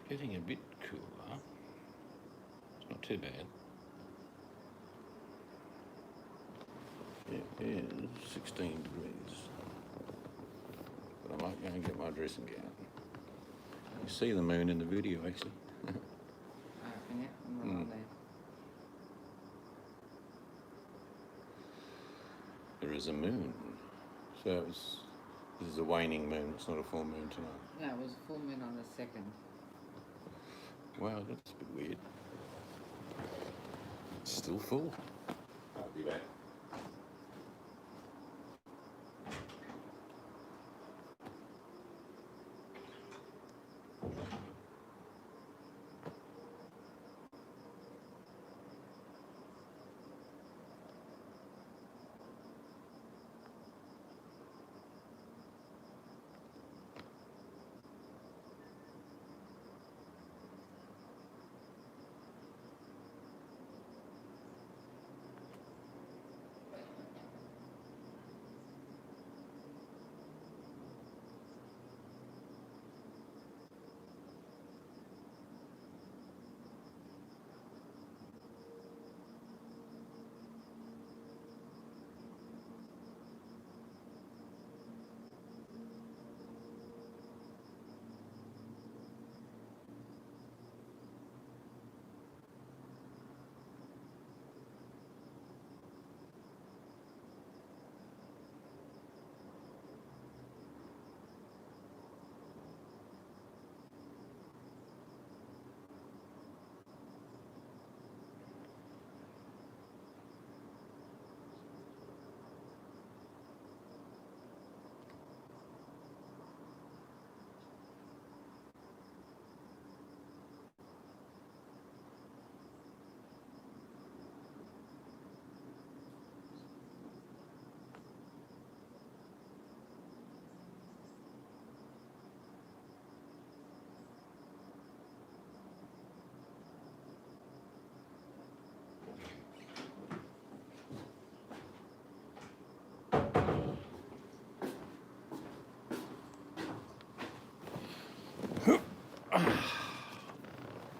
Getting a bit cooler. It's not too bad. It is 16 degrees. But I might go and get my dressing gown. You see the moon in the video, actually. Oh, can you? I'm not on there. There is a moon. So this is a waning moon, it's not a full moon tonight. No, it was a full moon on the 2nd. Wow, that's a bit weird. It's still full. I'll be back.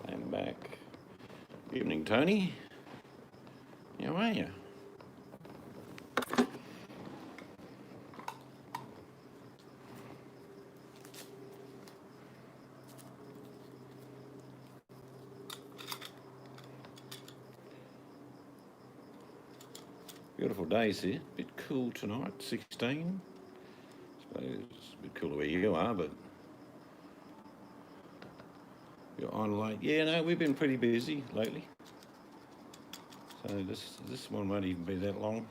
I'm back. Evening, Tony. How are you? Beautiful days here. Bit cool tonight, 16. Suppose it's a bit cooler where you are, but you're on late. Yeah, no, we've been pretty busy lately. So this one won't even be that long.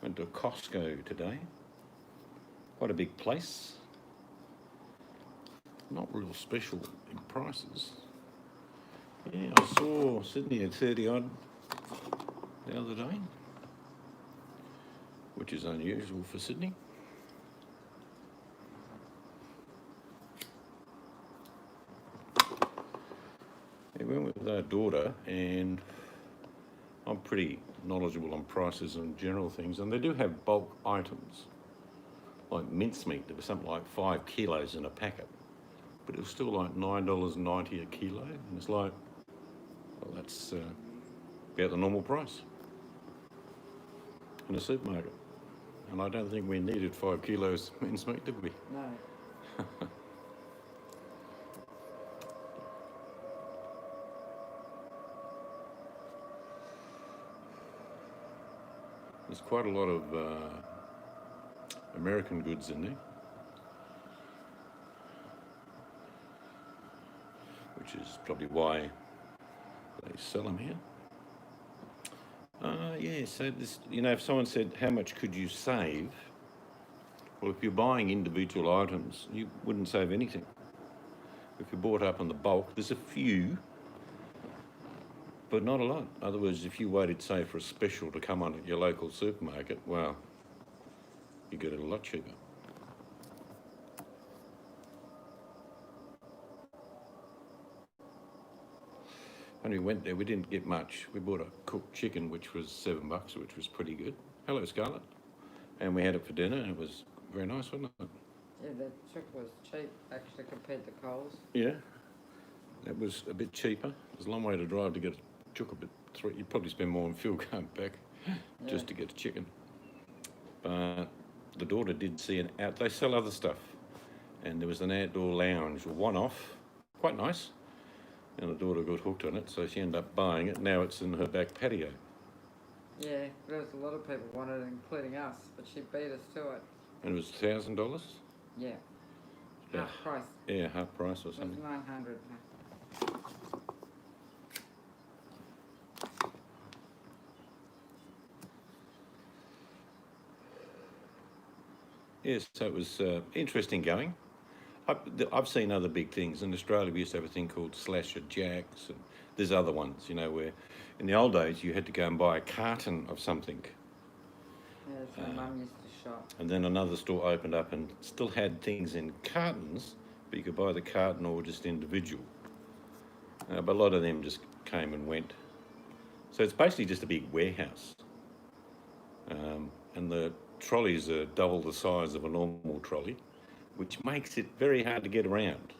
Went to Costco today. Quite a big place. Not real special in prices. Yeah, I saw Sydney at 30 odd the other day, which is unusual for Sydney. We went with our daughter, and I'm pretty knowledgeable on prices and general things, and they do have bulk items, like mincemeat. There was something like 5 kilos in a packet, but it was still like $9.90 a kilo, and it's like, well, that's about the normal price in a supermarket. And I don't think we needed 5 kilos mincemeat, did we? No. There's quite a lot of American goods in there, which is probably why they sell them here. Yeah, so this, if someone said, how much could you save? Well, if you're buying individual items, you wouldn't save anything. If you bought up in the bulk, there's a few, but not a lot. In other words, if you waited, say, for a special to come on at your local supermarket, well, you get it a lot cheaper. When we went there, we didn't get much. We bought a cooked chicken, which was $7, which was pretty good. Hello, Scarlett. And we had it for dinner, and it was very nice, wasn't it? Yeah, the chick was cheap actually compared to Coles. Yeah. it was a bit cheaper. It was a long way to drive to get a chook, but you'd probably spend more on fuel going back just to get a chicken. But the daughter did see they sell other stuff, and there was an outdoor lounge, a one-off, quite nice, and the daughter got hooked on it, so she ended up buying it. Now it's in her back patio. Yeah, there was a lot of people wanted it, including us, but she beat us to it. And it was $1,000? Yeah. Yeah. Half price. Yeah, half price or It was something. 900. Yes, so it was interesting going. I've seen other big things. In Australia, we used to have a thing called Slasher Jacks, and there's other ones, you know, where in the old days you had to go and buy a carton of something. Yeah, so Mum used to shop. And then another store opened up and still had things in cartons, but you could buy the carton or just individual. But a lot of them just came and went. So it's basically just a big warehouse. And the trolleys are double the size of a normal trolley, which makes it very hard to get around.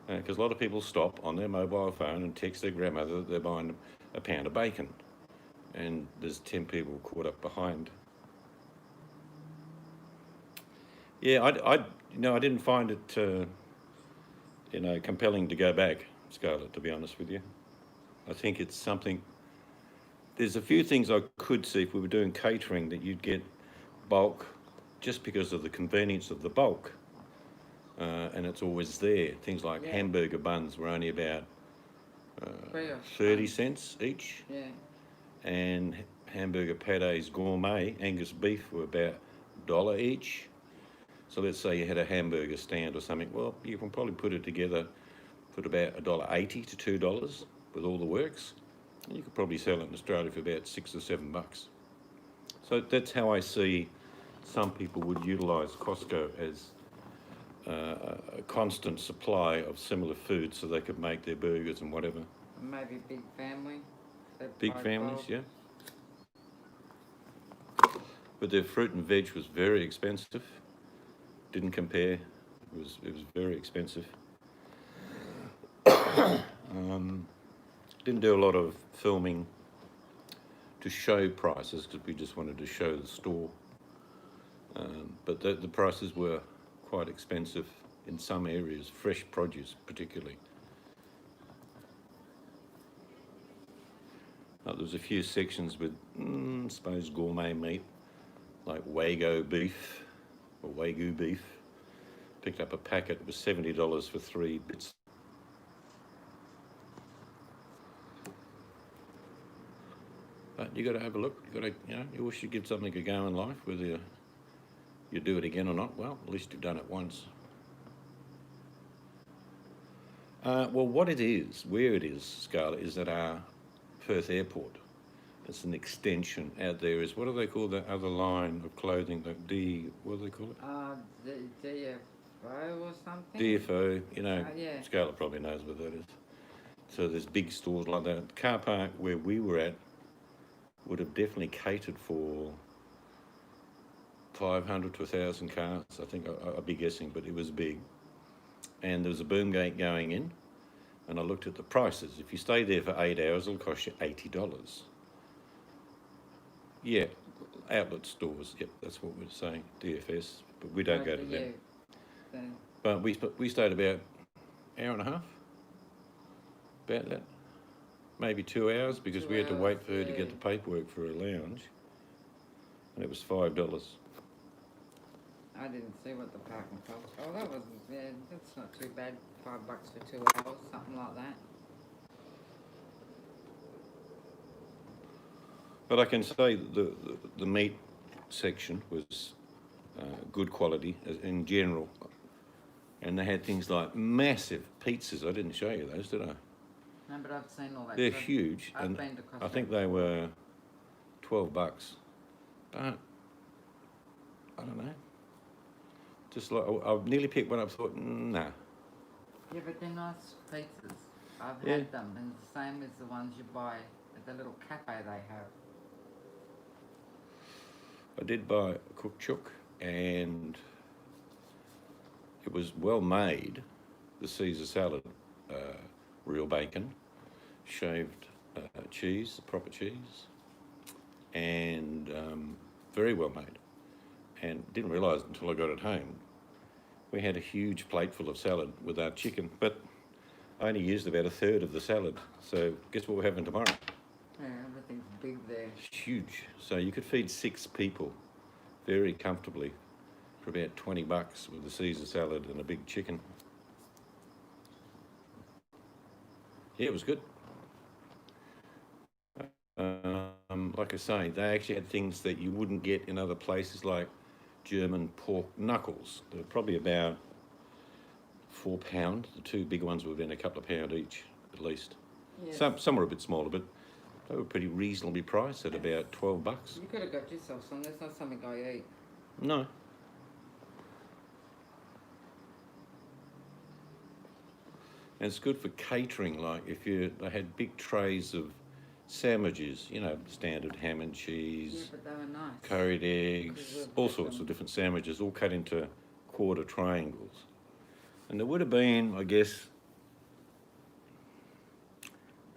Because a lot of people stop on their mobile phone and text their grandmother that they're buying a pound of bacon. And there's 10 people caught up behind. Yeah, I didn't find it, compelling to go back, Scarlett, to be honest with you. I think it's something. There's a few things I could see if we were doing catering that you'd get bulk just because of the convenience of the bulk. And it's always there. Things like hamburger buns were only about 30 cents each. Yeah. And hamburger pâtés gourmet, Angus beef, were about $1 each. So let's say you had a hamburger stand or something. Well, you can probably put it together for about $1.80 to $2 with all the works. And you could probably sell it in Australia for about $6 or $7. So that's how I see some people would utilise Costco as a constant supply of similar food so they could make their burgers and whatever. Maybe big family. Big families, yeah. But their fruit and veg was very expensive. Didn't compare. It was very expensive. Didn't do a lot of filming to show prices because we just wanted to show the store. But the prices were quite expensive in some areas, fresh produce particularly. There was a few sections with, I suppose, gourmet meat, like Wagyu beef. Picked up a packet, it was $70 for 3 bits. But you got to have a look. You wish you'd give something a go in life, whether you do it again or not. Well, at least you've done it once. Well, where it is, Scarlett, is at our Perth airport. It's an extension out there. What do they call that other line of clothing? What do they call it? DFO or something? DFO, yeah. Scarlett probably knows what that is. So there's big stores like that. The car park where we were at would have definitely catered for 500 to 1,000 cars, I think. I'd be guessing, but it was big. And there was a boom gate going in, and I looked at the prices. If you stay there for 8 hours, it'll cost you $80. Yeah, outlet stores. Yep, that's what we're saying. DFS, but we don't go to them. But we stayed about an hour and a half. About that. Maybe 2 hours because we had to wait for her to get the paperwork for a lounge, and it was $5. I didn't see what the parking cost. Oh, that's not too bad. $5 for 2 hours, something like that. But I can say the meat section was good quality in general, and they had things like massive pizzas. I didn't show you those, did I? No, but I've seen all that. They're huge, I've and been to Costco. I think they were $12. But I don't know. Just like I nearly picked one up. Thought, nah. Yeah, but they're nice pizzas. I've Yeah. had them, and the same as the ones you buy at the little cafe they have. I did buy a cooked chook, and it was well made, the Caesar salad, real bacon, shaved cheese, proper cheese, and very well made. And didn't realise until I got it home, we had a huge plate full of salad with our chicken, but I only used about a third of the salad. So guess what we're having tomorrow? Yeah, everything's big there. It's huge. So you could feed 6 people very comfortably for about $20 with a Caesar salad and a big chicken. Yeah, it was good. Like I say, they actually had things that you wouldn't get in other places, like German pork knuckles. They were probably about £4. The 2 big ones were within a couple of pound each, at least. Yes. Some were a bit smaller, but they were pretty reasonably priced at about $12. You could have got yourself some. That's not something I eat. No. And it's good for catering, like if they had big trays of sandwiches, you know, standard ham and Yeah, cheese, but they were nice. curried eggs, Because all of sorts them. of different sandwiches, all cut into quarter triangles. And there would have been, I guess,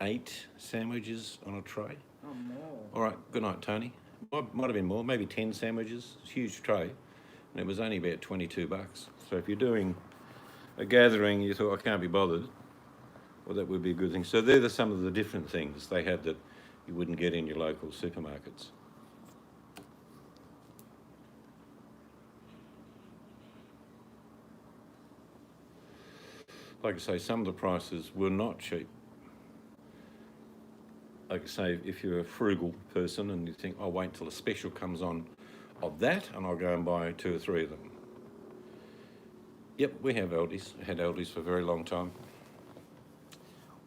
8 sandwiches on a tray. Oh, more. All right, good night, Tony. Might have been more, maybe 10 sandwiches. It's a huge tray, and it was only about $22. So if you're doing a gathering, you thought, I can't be bothered, well, that would be a good thing. So they're some of the different things they had that you wouldn't get in your local supermarkets. Like I say, some of the prices were not cheap. Like I say, if you're a frugal person and you think, I'll wait until a special comes on of that and I'll go and buy 2 or 3 of them. Yep, we have Aldi's, had Aldi's for a very long time.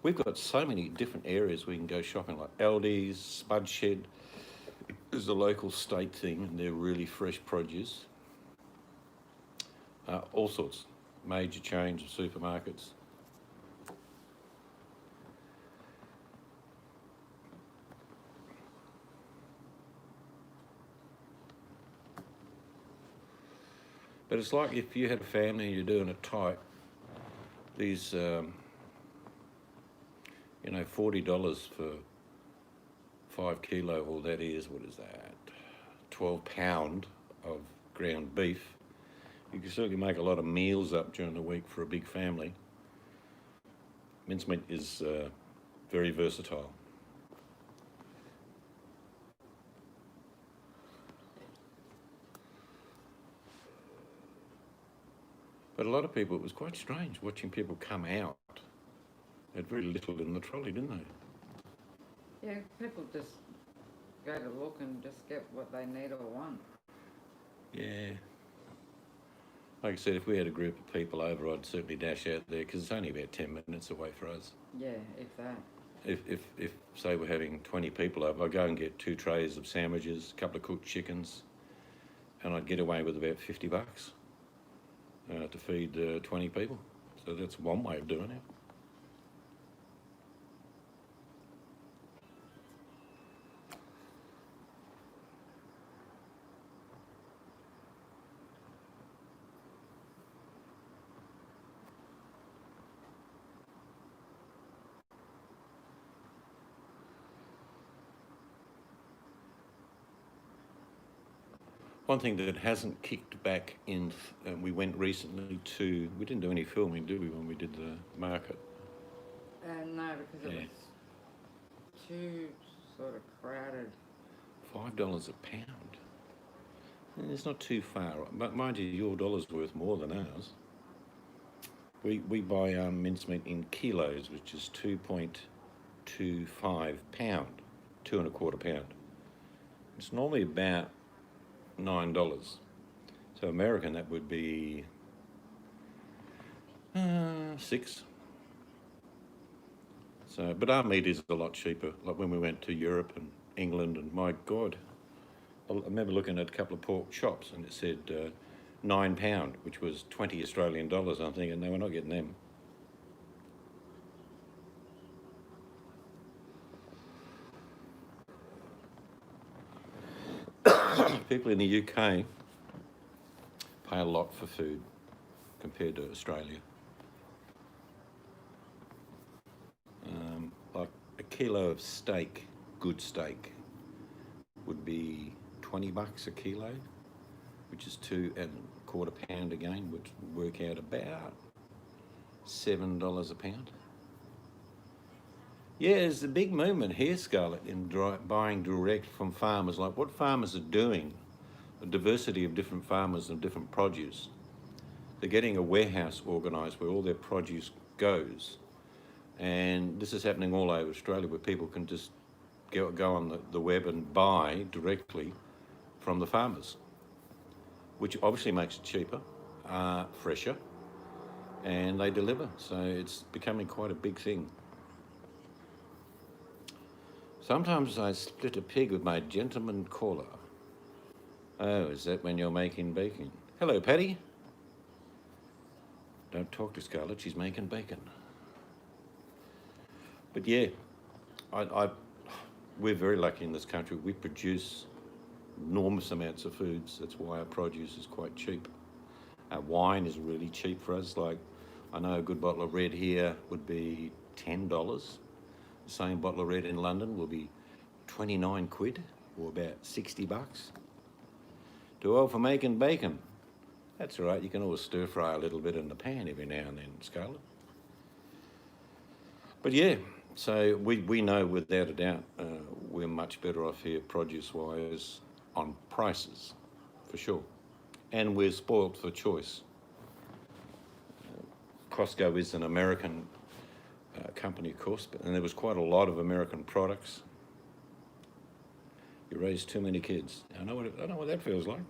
We've got so many different areas we can go shopping, like Aldi's, Spud Shed is a local state thing and they're really fresh produce. All sorts, major chains of supermarkets. But it's like if you had a family and you're doing it tight, these, $40 for 5 kilo, well, that is, what is that? 12 pound of ground beef. You can certainly make a lot of meals up during the week for a big family. Mincemeat is very versatile. But a lot of people, it was quite strange watching people come out. They had very little in the trolley, didn't they? Yeah, people just go to look and just get what they need or want. Yeah. Like I said, if we had a group of people over, I'd certainly dash out there because it's only about 10 minutes away for us. Yeah, if that. If say we're having 20 people over, I'd go and get 2 trays of sandwiches, a couple of cooked chickens, and I'd get away with about $50 to feed 20 people. So that's one way of doing it. One thing that hasn't kicked back in, we went recently to, we didn't do any filming, did we, when we did the market? No, because it Yeah. was too sort of crowded. $5 a pound. And it's not too far, but mind you, your dollar's worth more than ours. We buy mincemeat in kilos, which is 2.25 pound, 2.25 pound. It's normally about $9. So American, that would be 6. So, but our meat is a lot cheaper. Like when we went to Europe and England, and my God, I remember looking at a couple of pork chops and it said £9, which was 20 Australian dollars. I'm thinking, no, we're not getting them. People in the UK pay a lot for food compared to Australia. kilo of steak, good steak, would be $20 a kilo, which is 2.25 pound again, which would work out about $7 a pound. Yeah, there's a big movement here, Scarlett, in buying direct from farmers. Like what farmers are doing, a diversity of different farmers and different produce. They're getting a warehouse organised where all their produce goes. And this is happening all over Australia, where people can just go on the web and buy directly from the farmers, which obviously makes it cheaper, fresher, and they deliver. So it's becoming quite a big thing. Sometimes I split a pig with my gentleman caller. Oh, is that when you're making bacon? Hello, Patty. Don't talk to Scarlett, she's making bacon. But yeah, we're very lucky in this country. We produce enormous amounts of foods. That's why our produce is quite cheap. Our wine is really cheap for us. Like, I know a good bottle of red here would be $10. The same bottle of red in London will be 29 quid, or about $60. Too old for making bacon. That's all right, you can always stir fry a little bit in the pan every now and then, Scarlett. But yeah, so we know without a doubt we're much better off here produce-wise on prices, for sure. And we're spoilt for choice. Costco is an American company, of course, and there was quite a lot of American products. You raise too many kids. I know what that feels like.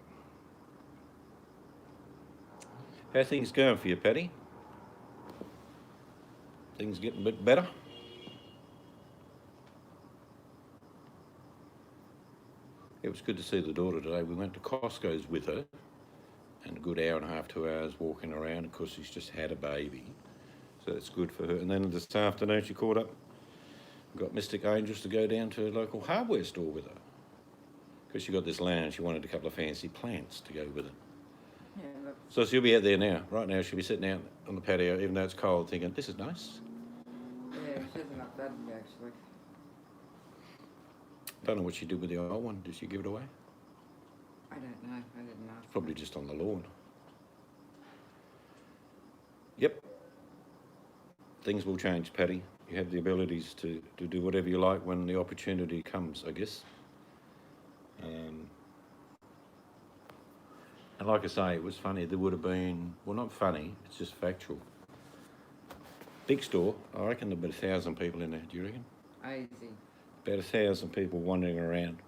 How are things going for you, Patty? Things getting a bit better? It was good to see the daughter today. We went to Costco's with her, and a good hour and a half, 2 hours walking around. Of course, she's just had a baby, so that's good for her. And then this afternoon she caught up, got Mystic Angels to go down to a local hardware store with her, because she got this land. She wanted a couple of fancy plants to go with it. Yeah, look, So she'll be out there now. Right now she'll be sitting out on the patio, even though it's cold, thinking, this is nice. yeah, she hasn't updated me actually. Don't know what she did with the old one. Did she give it away? I don't know, I didn't ask. Probably just on the lawn. Yep. Things will change, Patty. You have the abilities to do whatever you like when the opportunity comes, I guess. And like I say, it was funny. There would have been, well, not funny, it's just factual. Big store, I reckon there'd be 1,000 people in there, do you reckon? Easy. About 1,000 people wandering around,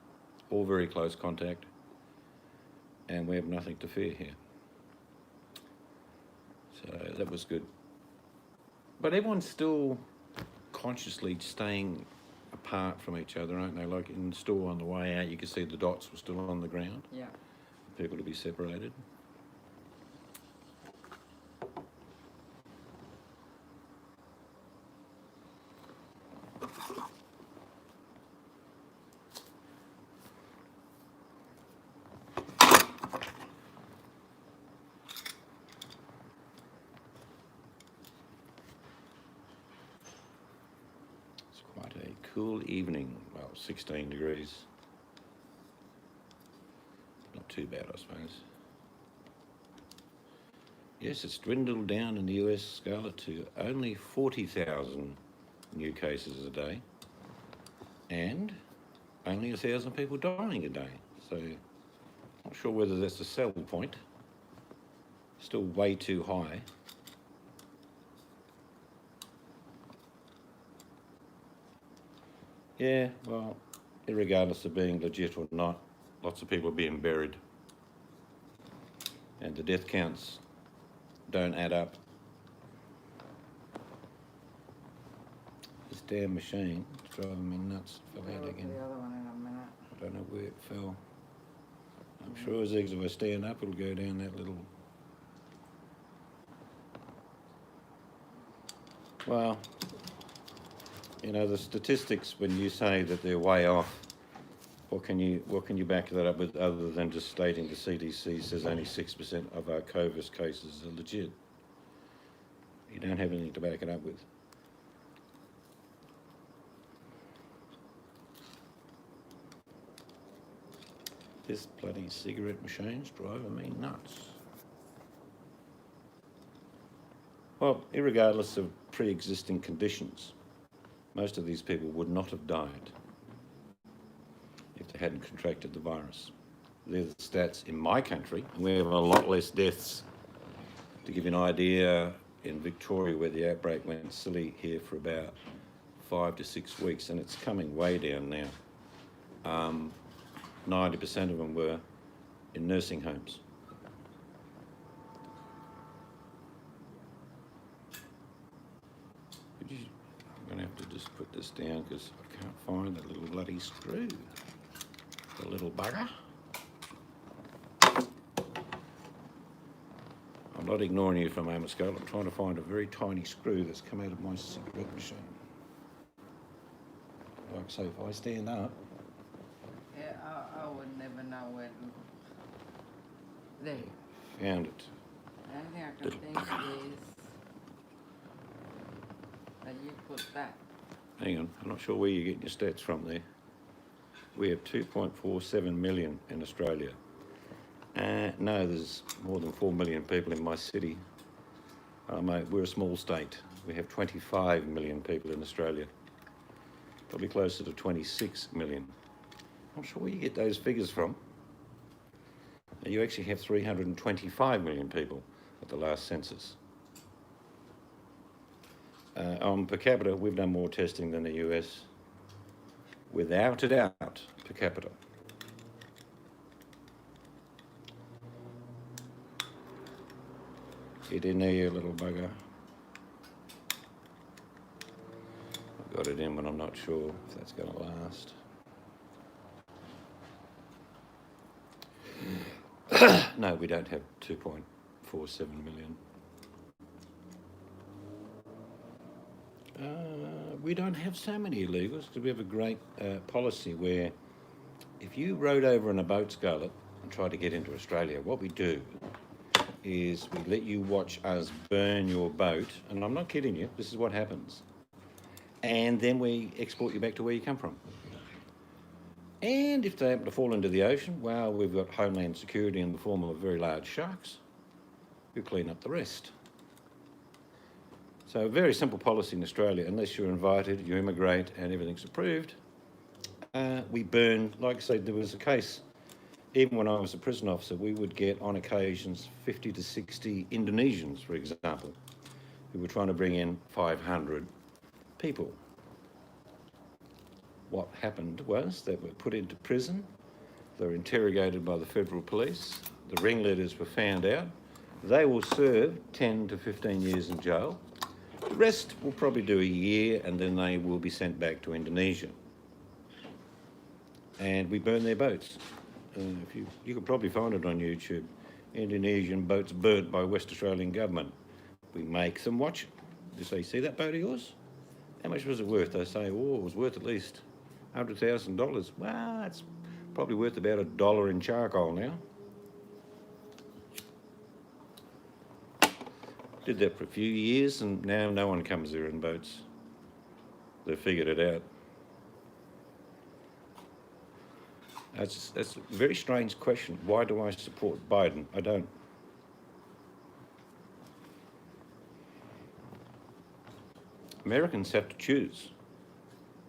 all very close contact, and we have nothing to fear here. So that was good. But everyone's still consciously staying apart from each other, aren't they? Like in the store on the way out, you could see the dots were still on the ground. Yeah. People to be separated. It's quite a cool evening. Well, 16 degrees. Not too bad, I suppose. Yes, it's dwindled down in the US, Scarlett, to only 40,000 new cases a day, and only 1,000 people dying a day. So, not sure whether that's a sell point. Still way too high. Yeah, well, regardless of being legit or not, lots of people are being buried, and the death counts don't add up. This damn machine is driving me nuts. Fell We'll out look at again. the other one in a minute. I don't know where it fell. I'm sure as if I stand up, it'll go down that little. Well, you know, the statistics, when you say that they're way off, what can you back that up with other than just stating the CDC says only 6% of our COVID cases are legit? You don't have anything to back it up with. This bloody cigarette machine's driving me nuts. Well, irregardless of pre-existing conditions, most of these people would not have died if they hadn't contracted the virus. They're the stats in my country, and we have a lot less deaths. To give you an idea, in Victoria, where the outbreak went silly here for about 5 to 6 weeks, and it's coming way down now. 90% of them were in nursing homes. I'm going to have to just put this down because I can't find the little bloody screw. The little bugger. I'm not ignoring you for a moment, Scott. I'm trying to find a very tiny screw that's come out of my cigarette machine. Like so, if I stand up... Yeah, I would never know where to... There. Found it. The only thing I can think is that you put that. Hang on, I'm not sure where you're getting your stats from there. We have 2.47 million in Australia. No, there's more than 4 million people in my city. Mate, we're a small state. We have 25 million people in Australia. Probably closer to 26 million. I'm not sure where you get those figures from. You actually have 325 million people at the last census. On per capita, we've done more testing than the US. Without a doubt, per capita. Get in there, you little bugger. I've got it in, but I'm not sure if that's going to last. No, we don't have 2.47 million. We don't have so many illegals because we have a great policy where if you rode over in a boat, Scarlett, and tried to get into Australia, what we do is we let you watch us burn your boat, and I'm not kidding you, this is what happens. And then we export you back to where you come from. And if they happen to fall into the ocean, well, we've got homeland security in the form of very large sharks who clean up the rest. So a very simple policy in Australia, unless you're invited, you immigrate and everything's approved, we burn. Like I said, there was a case, even when I was a prison officer, we would get on occasions 50 to 60 Indonesians, for example, who were trying to bring in 500 people. What happened was they were put into prison, they were interrogated by the federal police, the ringleaders were found out, they will serve 10 to 15 years in jail. The rest will probably do a year and then they will be sent back to Indonesia. And we burn their boats. If you could probably find it on YouTube. Indonesian boats burnt by West Australian government. We make them watch it. They say, see that boat of yours? How much was it worth? They say, oh, it was worth at least $100,000. Well, it's probably worth about $1 in charcoal now. Did that for a few years and now no one comes there in boats. They've figured it out. That's a very strange question. Why do I support Biden? I don't. Americans have to choose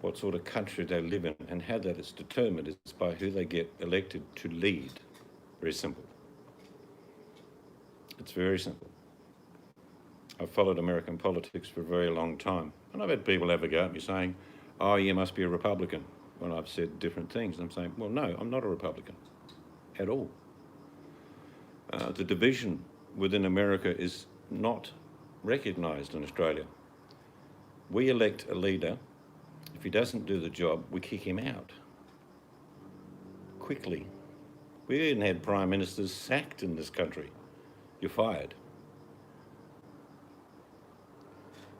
what sort of country they live in, and how that is determined is by who they get elected to lead. Very simple. It's very simple. I've followed American politics for a very long time, and I've had people have a go at me saying, oh, you must be a Republican, when I've said different things. I'm saying, well, no, I'm not a Republican at all. The division within America is not recognised in Australia. We elect a leader. If he doesn't do the job, we kick him out quickly. We even had prime ministers sacked in this country. You're fired.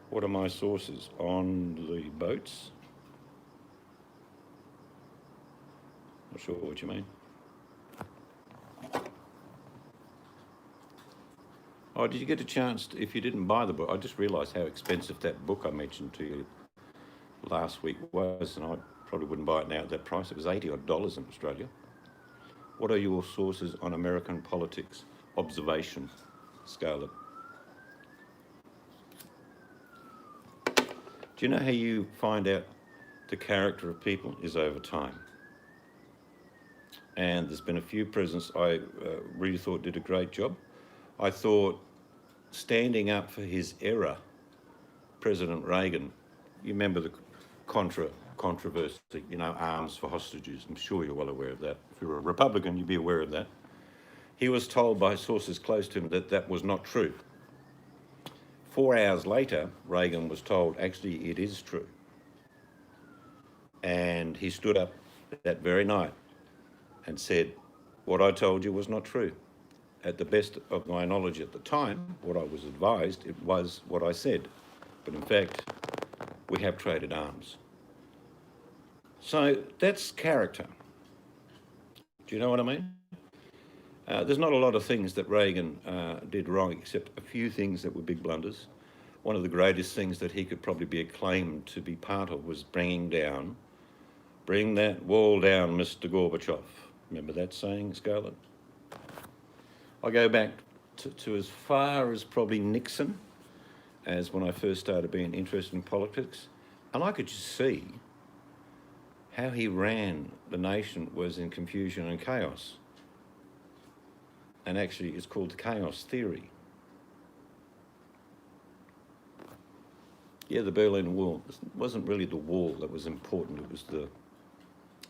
What are my sources? On the boats? Not sure what you mean. Oh, did you get a chance, if you didn't buy the book, I just realised how expensive that book I mentioned to you last week was, and I probably wouldn't buy it now at that price. It was $80 odd in Australia. What are your sources on American politics? Observation. Scarlett. Do you know how you find out the character of people is over time? And there's been a few presidents I really thought did a great job. I thought standing up for his era, President Reagan, you remember the controversy, you know, arms for hostages. I'm sure you're well aware of that. If you're a Republican, you'd be aware of that. He was told by sources close to him that that was not true. 4 hours later, Reagan was told, actually, it is true. And he stood up that very night and said, what I told you was not true. At the best of my knowledge at the time, what I was advised, it was what I said. But in fact, we have traded arms. So that's character. Do you know what I mean? There's not a lot of things that Reagan did wrong, except a few things that were big blunders. One of the greatest things that he could probably be acclaimed to be part of was bring that wall down, Mr. Gorbachev. Remember that saying, Scarlett? I go back to as far as probably Nixon, as when I first started being interested in politics, and I could just see how he ran the nation was in confusion and chaos. And actually it's called the chaos theory. Yeah, the Berlin Wall, it wasn't really the wall that was important, it was the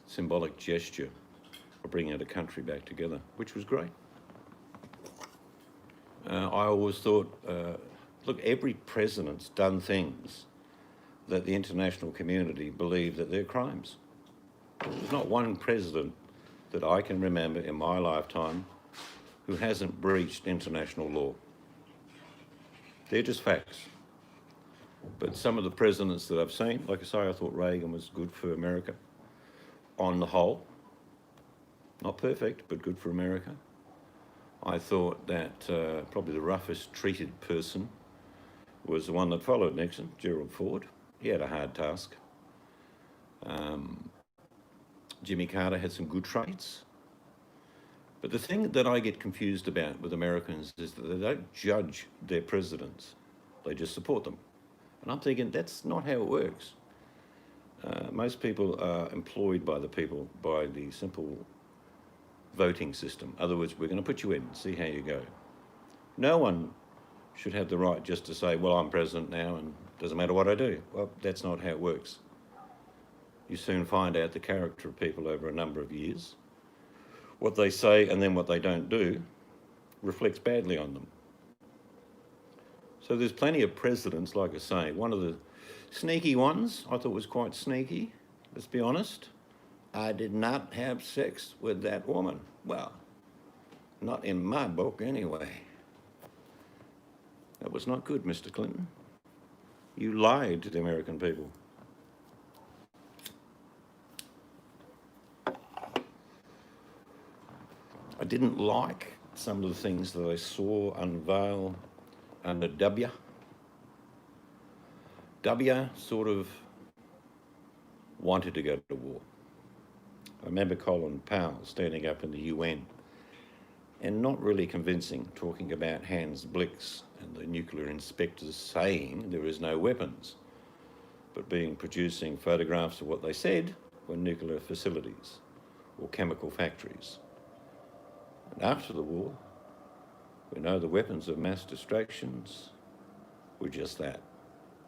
symbolic gesture of bringing the country back together, which was great. I always thought, look, every president's done things that the international community believe that they're crimes. There's not one president that I can remember in my lifetime who hasn't breached international law. They're just facts. But some of the presidents that I've seen, like I say, I thought Reagan was good for America on the whole. Not perfect, but good for America. I thought that probably the roughest treated person was the one that followed Nixon, Gerald Ford. He had a hard task. Jimmy Carter had some good traits. But the thing that I get confused about with Americans is that they don't judge their presidents. They just support them. And I'm thinking, that's not how it works. Most people are employed by the people by the simple voting system. In other words, we're going to put you in and see how you go. No one should have the right just to say, well, I'm president now and it doesn't matter what I do. Well, that's not how it works. You soon find out the character of people over a number of years. What they say and then what they don't do reflects badly on them. So there's plenty of presidents, like I say. One of the sneaky ones I thought was quite sneaky, let's be honest. I did not have sex with that woman. Well, not in my book anyway. That was not good, Mr. Clinton. You lied to the American people. I didn't like some of the things that I saw unveil under W. W sort of wanted to go to war. I remember Colin Powell standing up in the UN and not really convincing, talking about Hans Blix and the nuclear inspectors saying there is no weapons, but producing photographs of what they said were nuclear facilities or chemical factories. And after the war, we know the weapons of mass distractions were just that,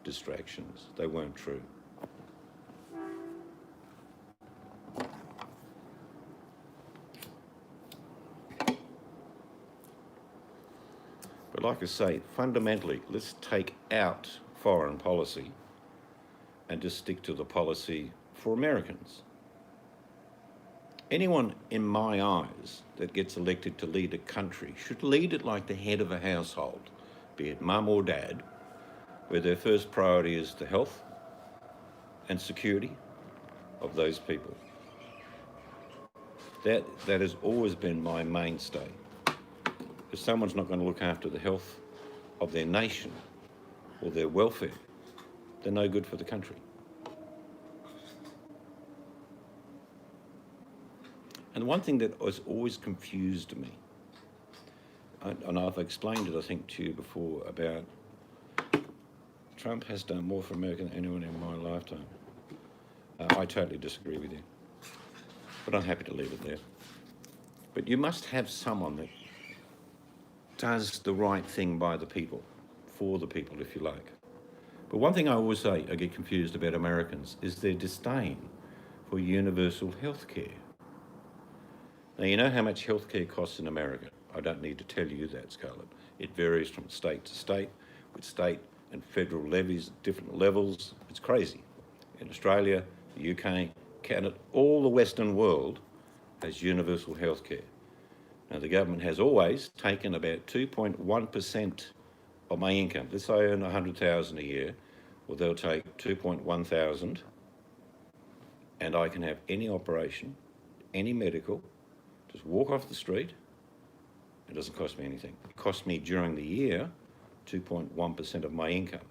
distractions. They weren't true. But like I say, fundamentally, let's take out foreign policy and just stick to the policy for Americans. Anyone, in my eyes, that gets elected to lead a country should lead it like the head of a household, be it mum or dad, where their first priority is the health and security of those people. That has always been my mainstay. If someone's not going to look after the health of their nation or their welfare, they're no good for the country. And And one thing that has always confused me, and I've explained it, I think, to you before, about Trump has done more for America than anyone in my lifetime. I totally disagree with you, but I'm happy to leave it there. But you must have someone that does the right thing by the people, for the people, if you like. But one thing I always say, I get confused about Americans, is their disdain for universal health care. Now, you know how much healthcare costs in America. I don't need to tell you that, Scarlett. It varies from state to state, with state and federal levies at different levels. It's crazy. In Australia, the UK, Canada, all the Western world has universal healthcare. Now, the government has always taken about 2.1% of my income. Let's say I earn $100,000 a year, well, they'll take 2.1 thousand, and I can have any operation, any medical, just walk off the street. It doesn't cost me anything. It costs me during the year 2.1% of my income.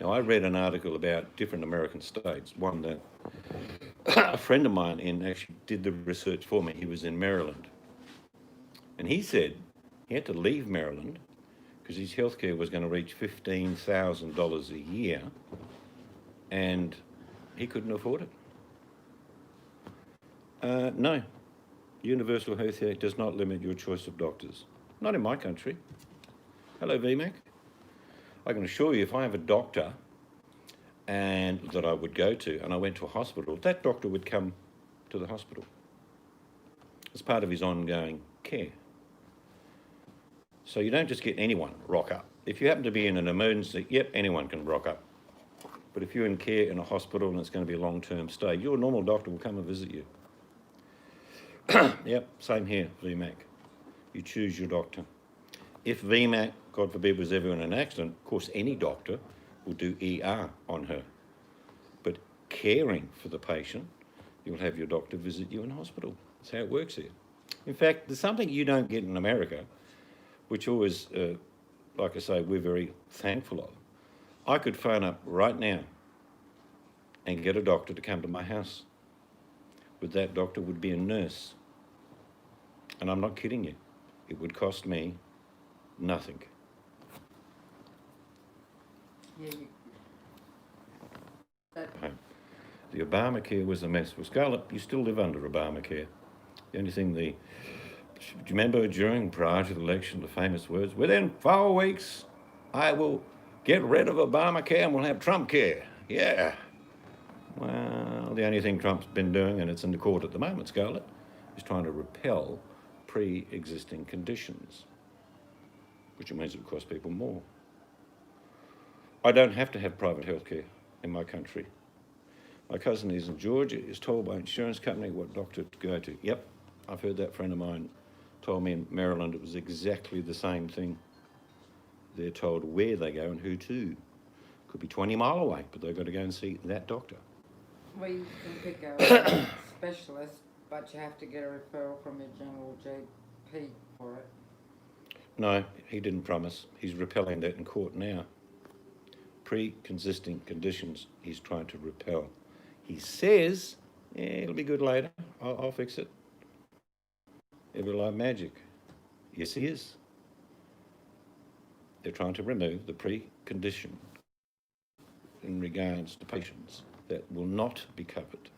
Now, I read an article about different American states, one that a friend of mine actually did the research for me. He was in Maryland. And he said he had to leave Maryland because his healthcare was going to reach $15,000 a year, and he couldn't afford it. No, universal healthcare does not limit your choice of doctors. Not in my country. Hello, VMAC. I can assure you, if I have a doctor and that I would go to, and I went to a hospital, that doctor would come to the hospital as part of his ongoing care. So you don't just get anyone rock up. If you happen to be in an emergency, yep, anyone can rock up. But if you're in care in a hospital and it's going to be a long-term stay, your normal doctor will come and visit you. Yep, same here, VMAC. You choose your doctor. If VMAC, God forbid, was ever in an accident, of course, any doctor will do ER on her. But caring for the patient, you'll have your doctor visit you in hospital. That's how it works here. In fact, there's something you don't get in America, which always, like I say, we're very thankful of. I could phone up right now and get a doctor to come to my house. But that doctor would be a nurse. And I'm not kidding you. It would cost me nothing. Yeah, The Obamacare was a mess. Well, Scarlett, you still live under Obamacare. The only thing do you remember prior to the election, the famous words, within 4 weeks, I will get rid of Obamacare and we'll have Trump care. Yeah. Well, the only thing Trump's been doing, and it's in the court at the moment, Scarlett, is trying to repel pre-existing conditions, which means it will cost people more. I don't have to have private healthcare in my country. My cousin is in Georgia, is told by an insurance company what doctor to go to. Yep, I've heard that. Friend of mine told me in Maryland it was exactly the same thing. They're told where they go and who to. Could be 20 miles away, but they've got to go and see that doctor. well, you can pick a specialist, but you have to get a referral from your general GP for it. No, he didn't promise. He's repelling that in court now. Pre-existing conditions he's trying to repel. He says, yeah, it'll be good later. I'll fix it. It'll be like magic. Yes, he is. They're trying to remove the precondition in regards to patients that will not be covered.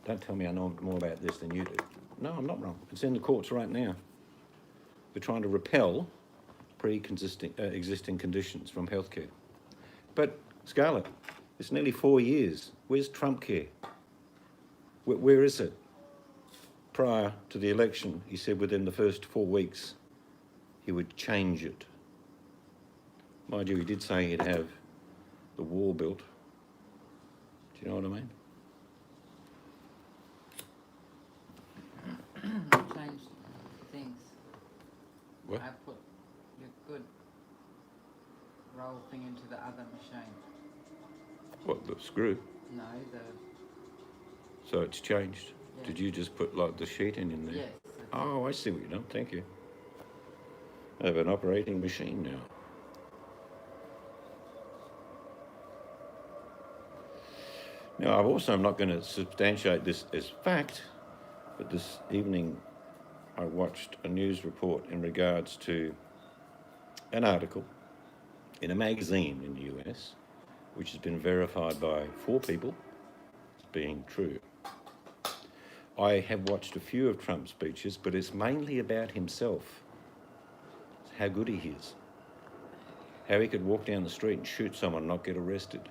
Don't tell me I know more about this than you do. No, I'm not wrong. It's in the courts right now. They're trying to repel existing conditions from healthcare. But, Scarlett, it's nearly 4 years. Where's Trump care? Where is it? Prior to the election, he said within the first 4 weeks he would change it. Mind you, he did say he'd have the wall built. Do you know what I mean? Change things. What? I put your good roll thing into the other machine. What, the screw? No, the... So it's changed. Yeah. Did you just put like the sheet in there? Yes. Oh, I see what you've done. Thank you. I have an operating machine now. Now, I'm not going to substantiate this as fact, but this evening I watched a news report in regards to an article in a magazine in the US, which has been verified by 4 people as being true. I have watched a few of Trump's speeches, but it's mainly about himself, how good he is, how he could walk down the street and shoot someone and not get arrested.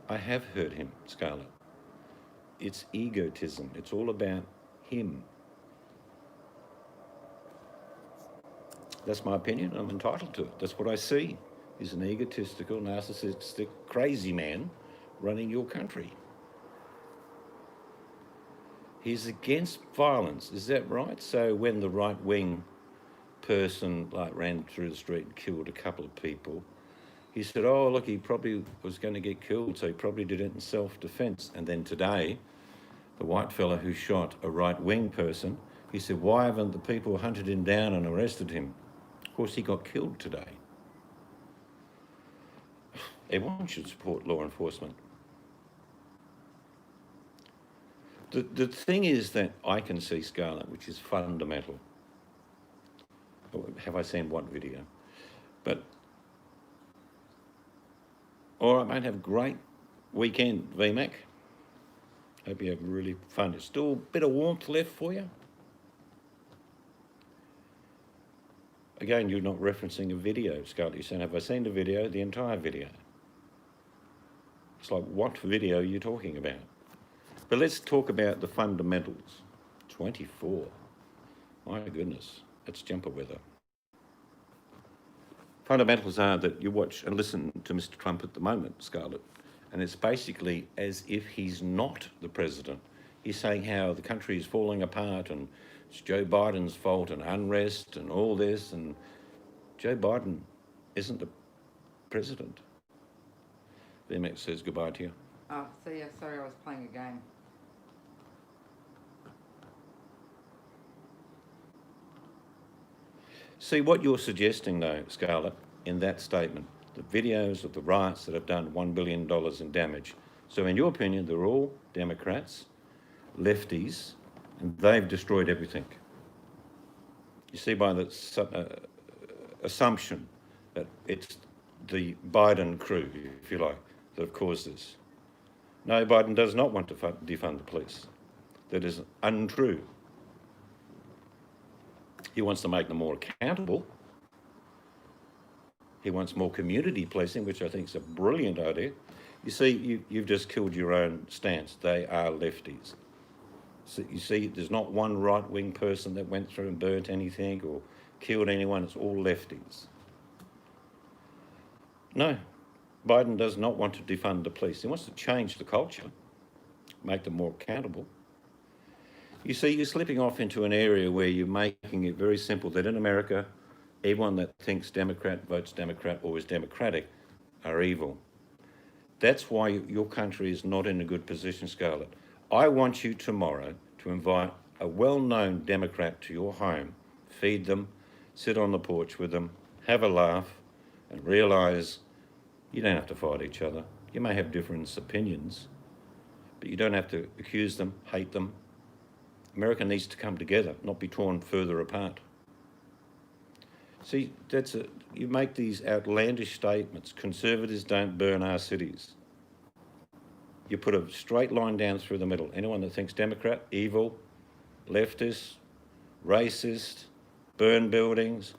I have heard him, Scarlett. It's egotism. It's all about him. That's my opinion. I'm entitled to it. That's what I see. He's an egotistical, narcissistic, crazy man running your country. He's against violence. Is that right? So when the right-wing person ran through the street and killed a couple of people, he said, oh, look, he probably was going to get killed, so he probably did it in self-defense. And then today, the white fella who shot a right-wing person, he said, why haven't the people hunted him down and arrested him? Of course, he got killed today. Everyone should support law enforcement. The thing is that I can see, Scarlett, which is fundamental. Have I seen what video? But, all right, mate, have a great weekend, VMAC. Hope you have really fun. There's still a bit of warmth left for you. Again, you're not referencing a video, Scarlett. You're saying, have I seen the video? The entire video. It's like, what video are you talking about? But let's talk about the fundamentals. 24. My goodness, that's jumper weather. Fundamentals are that you watch and listen to Mr. Trump at the moment, Scarlett, and it's basically as if he's not the president. He's saying how the country is falling apart and it's Joe Biden's fault and unrest and all this, and Joe Biden isn't the president. VMAX says goodbye to you. Oh, see ya. Sorry, I was playing a game. See, what you're suggesting, though, Scarlett, in that statement, the videos of the riots that have done $1 billion in damage. So in your opinion, they're all Democrats, lefties, and they've destroyed everything. You see, by the assumption that it's the Biden crew, if you like, that have caused this. No, Biden does not want to defund the police. That is untrue. He wants to make them more accountable. He wants more community policing, which I think is a brilliant idea. You see, you've just killed your own stance. They are lefties. So you see, there's not one right-wing person that went through and burnt anything or killed anyone. It's all lefties. No, Biden does not want to defund the police. He wants to change the culture, make them more accountable. You see, you're slipping off into an area where you're making it very simple that in America, everyone that thinks Democrat, votes Democrat, or is Democratic are evil. That's why your country is not in a good position, Scarlett. I want you tomorrow to invite a well-known Democrat to your home, feed them, sit on the porch with them, have a laugh, and realise you don't have to fight each other. You may have different opinions, but you don't have to accuse them, hate them. America needs to come together, not be torn further apart. See, you make these outlandish statements. Conservatives don't burn our cities. You put a straight line down through the middle. Anyone that thinks Democrat, evil, leftist, racist, burn buildings.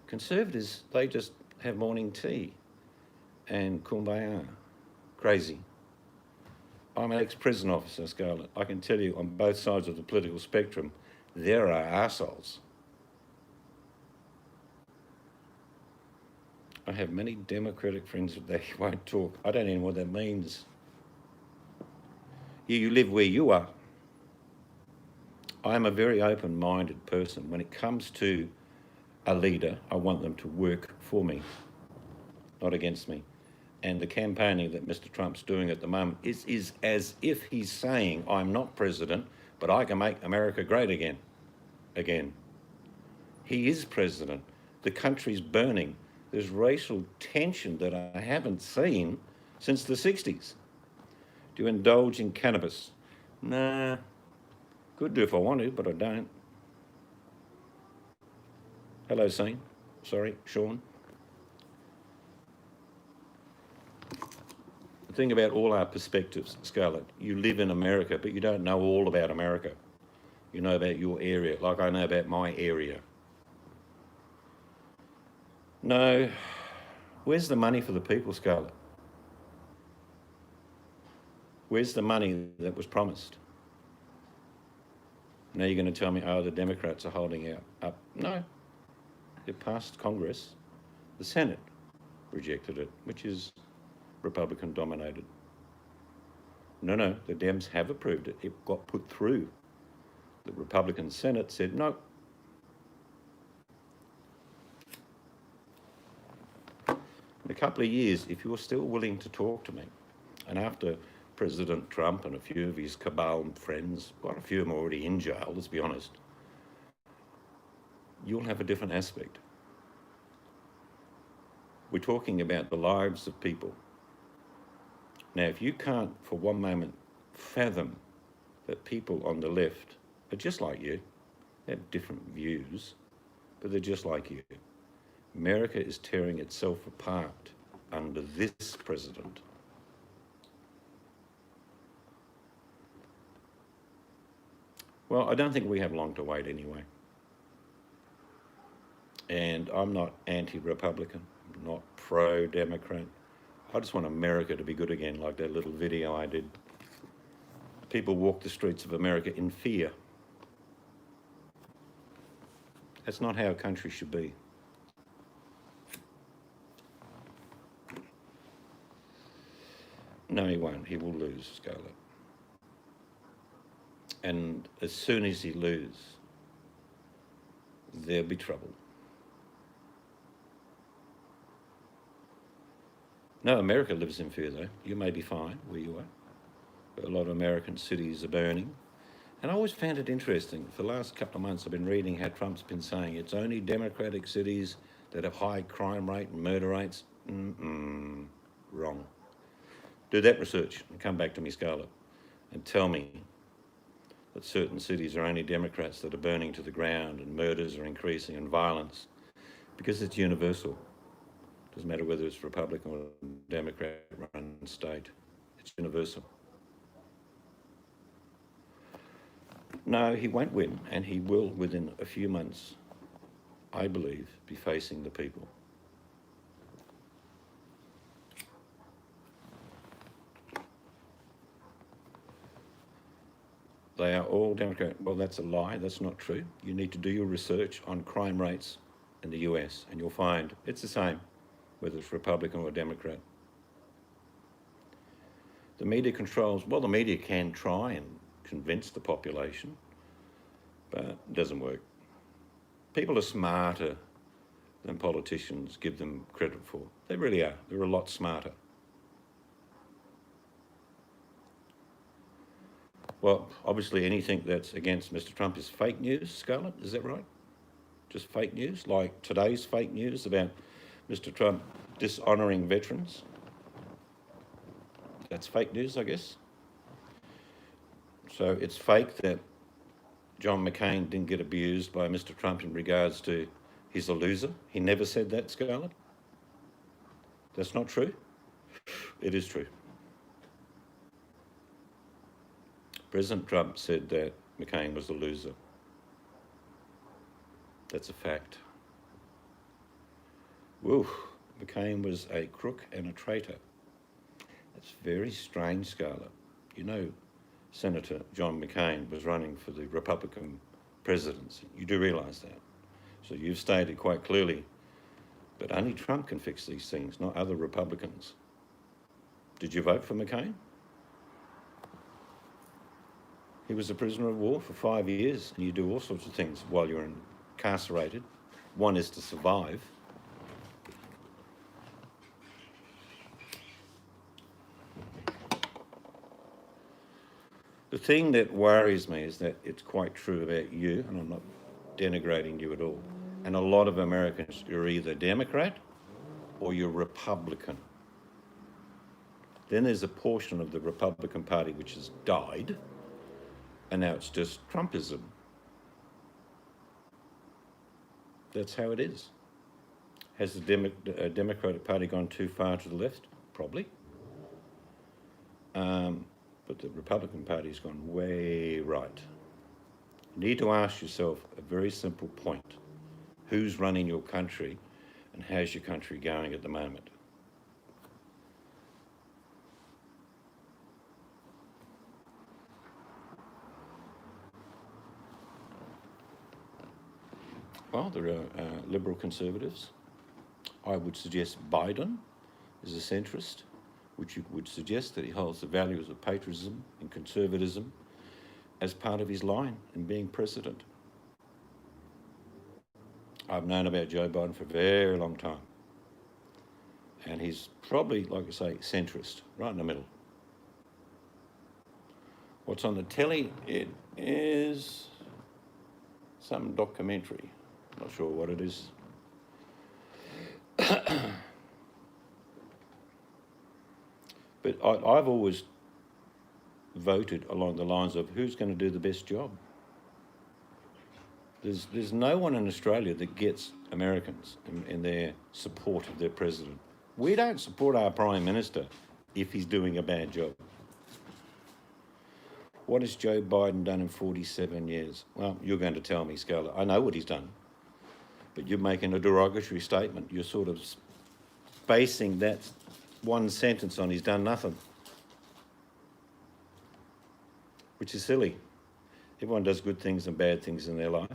Conservatives, they just have morning tea and kumbaya. Crazy. I'm an ex-prison officer, Scarlett. I can tell you on both sides of the political spectrum, there are arseholes. I have many Democratic friends that they won't talk. I don't even know what that means. You live where you are. I am a very open-minded person. When it comes to a leader, I want them to work for me, not against me. And the campaigning that Mr. Trump's doing at the moment is as if he's saying, I'm not president, but I can make America great again. He is president. The country's burning. There's racial tension that I haven't seen since the 60s. Do you indulge in cannabis? Nah, could do if I want to, but I don't. Hello, Sean. Sorry, Sean. The thing about all our perspectives, Scarlett, you live in America, but you don't know all about America. You know about your area, like I know about my area. No, where's the money for the people, Scarlett? Where's the money that was promised? Now you're going to tell me, oh, the Democrats are holding it up. No, it passed Congress. The Senate rejected it, which is Republican dominated. No, the Dems have approved it. It got put through. The Republican Senate said no. In a couple of years, if you're still willing to talk to me, and after President Trump and a few of his cabal friends, quite a few of them already in jail, let's be honest, you'll have a different aspect. We're talking about the lives of people. Now, if you can't for one moment fathom that people on the left are just like you, they have different views, but they're just like you. America is tearing itself apart under this president. Well, I don't think we have long to wait anyway. And I'm not anti-Republican, I'm not pro-Democrat. I just want America to be good again, like that little video I did. People walk the streets of America in fear. That's not how a country should be. No, he won't. He will lose, Scarlett. And as soon as he loses, there'll be trouble. No, America lives in fear, though. You may be fine where you are, but a lot of American cities are burning. And I always found it interesting. For the last couple of months, I've been reading how Trump's been saying it's only Democratic cities that have high crime rate and murder rates. Wrong. Do that research and come back to me, Scarlett, and tell me that certain cities are only Democrats that are burning to the ground and murders are increasing and violence, because it's universal. Doesn't matter whether it's Republican or Democrat-run state. It's universal. No, he won't win, and he will, within a few months, I believe, be facing the people. They are all Democrat. Well, that's a lie. That's not true. You need to do your research on crime rates in the US, and you'll find it's the same, whether it's Republican or Democrat. The media controls, well, the media can try and convince the population, but it doesn't work. People are smarter than politicians give them credit for. They really are. They're a lot smarter. Well, obviously anything that's against Mr. Trump is fake news, Scarlett, is that right? Just fake news, like today's fake news about Mr. Trump dishonouring veterans? That's fake news, I guess. So it's fake that John McCain didn't get abused by Mr. Trump in regards to he's a loser. He never said that, Scarlett. That's not true. It is true. President Trump said that McCain was a loser. That's a fact. Woo, McCain was a crook and a traitor. That's very strange, Scarlett. You know, Senator John McCain was running for the Republican presidency. You do realise that. So you've stated quite clearly, but only Trump can fix these things, not other Republicans. Did you vote for McCain? He was a prisoner of war for 5 years, and you do all sorts of things while you're incarcerated. One is to survive. The thing that worries me is that it's quite true about you, and I'm not denigrating you at all, and a lot of Americans, you're either Democrat or you're Republican. Then there's a portion of the Republican Party which has died, and now it's just Trumpism. That's how it is. Has the Democratic Party gone too far to the left? Probably. But the Republican Party's gone way right. You need to ask yourself a very simple point. Who's running your country, and how's your country going at the moment? Well, there are Liberal Conservatives. I would suggest Biden is a centrist, which would suggest that he holds the values of patriotism and conservatism as part of his line in being president. I've known about Joe Biden for a very long time. And he's probably, like I say, centrist, right in the middle. What's on the telly? It is some documentary. Not sure what it is. But I've always voted along the lines of who's going to do the best job. There's no one in Australia that gets Americans in their support of their president. We don't support our Prime Minister if he's doing a bad job. What has Joe Biden done in 47 years? Well, you're going to tell me, Scarlett. I know what he's done. But you're making a derogatory statement. You're sort of basing that one sentence on he's done nothing, which is silly. Everyone does good things and bad things in their life.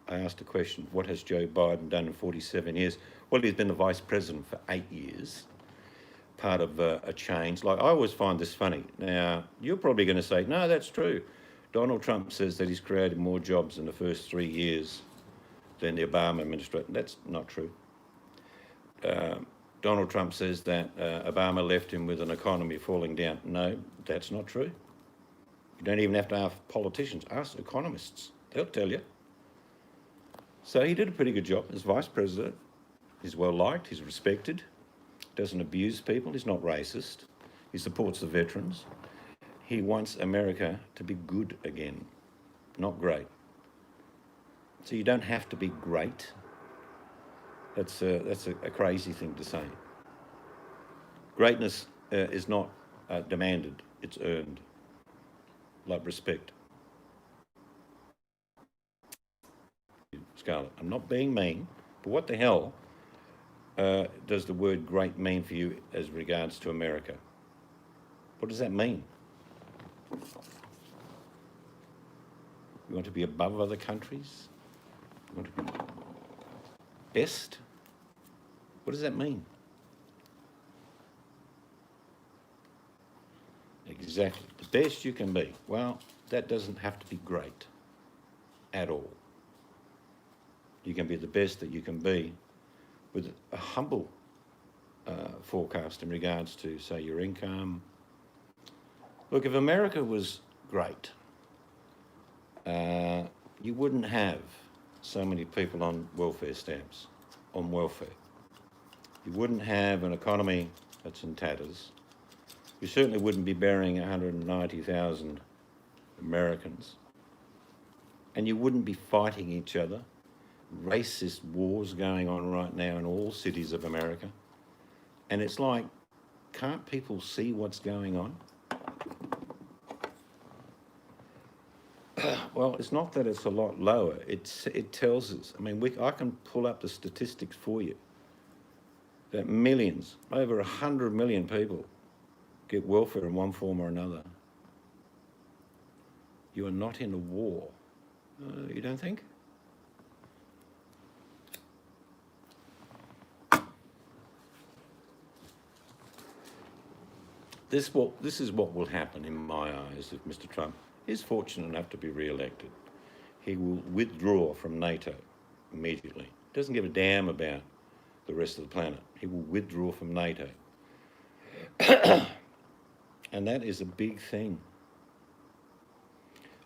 I asked a question, what has Joe Biden done in 47 years? Well, he's been the vice president for 8 years, part of a change. Like, I always find this funny. Now, you're probably going to say, no, that's true. Donald Trump says that he's created more jobs in the first 3 years than the Obama administration. That's not true. Donald Trump says that Obama left him with an economy falling down. No, that's not true. You don't even have to ask politicians, ask economists. They'll tell you. So he did a pretty good job as vice president. He's well liked, he's respected, doesn't abuse people, he's not racist, he supports the veterans. He wants America to be good again, not great. So you don't have to be great. That's a crazy thing to say. Greatness is not demanded, it's earned, like respect. Scarlett, I'm not being mean, but what the hell does the word great mean for you as regards to America? What does that mean? You want to be above other countries? You want to be best? What does that mean? Exactly. The best you can be. Well, that doesn't have to be great at all. You can be the best that you can be with a humble forecast in regards to, say, your income. Look, if America was great, you wouldn't have so many people on welfare stamps, on welfare. You wouldn't have an economy that's in tatters. You certainly wouldn't be burying 190,000 Americans. And you wouldn't be fighting each other. Racist wars going on right now in all cities of America. And it's like, can't people see what's going on? Well, it's not that it's a lot lower. It tells us. I mean, I can pull up the statistics for you. That millions, over 100 million people get welfare in one form or another. You are not in a war. You don't think? This is what will happen in my eyes if Mr. Trump is fortunate enough to be re-elected. He will withdraw from NATO immediately. Doesn't give a damn about the rest of the planet. He will withdraw from NATO. And that is a big thing.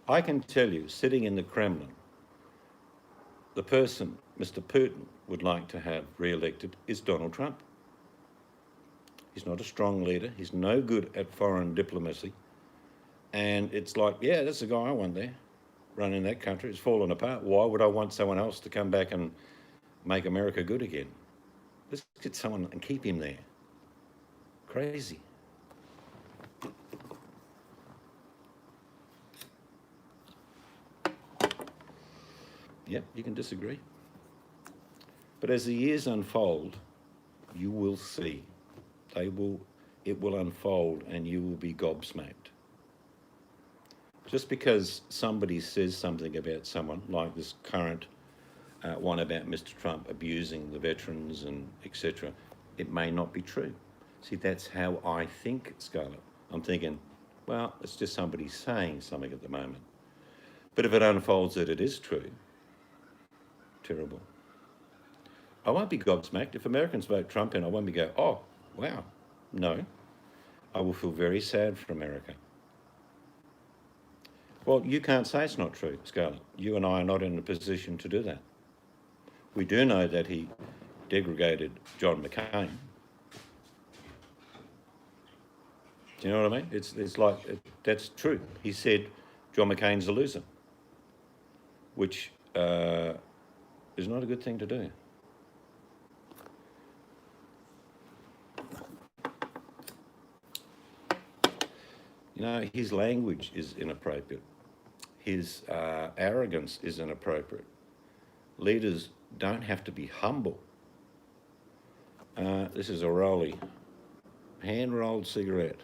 I can tell you, sitting in the Kremlin, the person Mr. Putin would like to have re-elected is Donald Trump. He's not a strong leader. He's no good at foreign diplomacy. And it's like, yeah, that's the guy I want there, running that country. It's fallen apart. Why would I want someone else to come back and make America good again? Let's get someone and keep him there. Crazy. Yep, you can disagree. But as the years unfold, you will see. It will unfold and you will be gobsmacked. Just because somebody says something about someone, like this current one about Mr. Trump abusing the veterans and etc., it may not be true. See, that's how I think, Scarlett. I'm thinking, well, it's just somebody saying something at the moment. But if it unfolds that it is true, terrible. I won't be gobsmacked. If Americans vote Trump in, I won't be go, oh, wow. No. I will feel very sad for America. Well, you can't say it's not true, Scarlett. You and I are not in a position to do that. We do know that he degraded John McCain. Do you know what I mean? It's like, that's true. He said John McCain's a loser, which is not a good thing to do. You know, his language is inappropriate. His arrogance is inappropriate. Leaders don't have to be humble. This is a rolly, hand-rolled cigarette.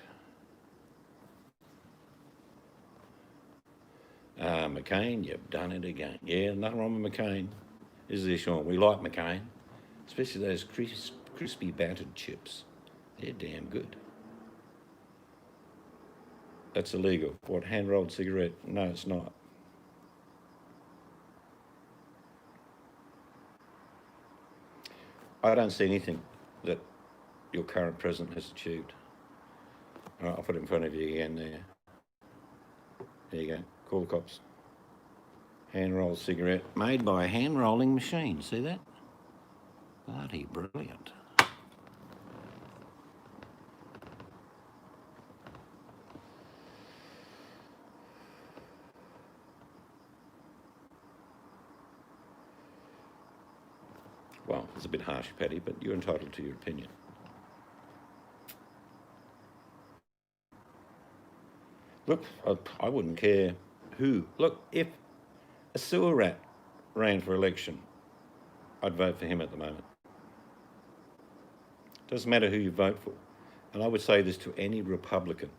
McCain, you've done it again. Yeah, nothing wrong with McCain, is there, Sean? We like McCain, especially those crispy battered chips. They're damn good. That's illegal. What, hand-rolled cigarette? No, it's not. I don't see anything that your current president has achieved. All right, I'll put it in front of you again there. There you go. Call the cops. Hand-rolled cigarette made by a hand-rolling machine. See that? Bloody brilliant. Well, it's a bit harsh, Paddy, but you're entitled to your opinion. Look, I wouldn't care who. Look, if a sewer rat ran for election, I'd vote for him at the moment. Doesn't matter who you vote for. And I would say this to any Republican.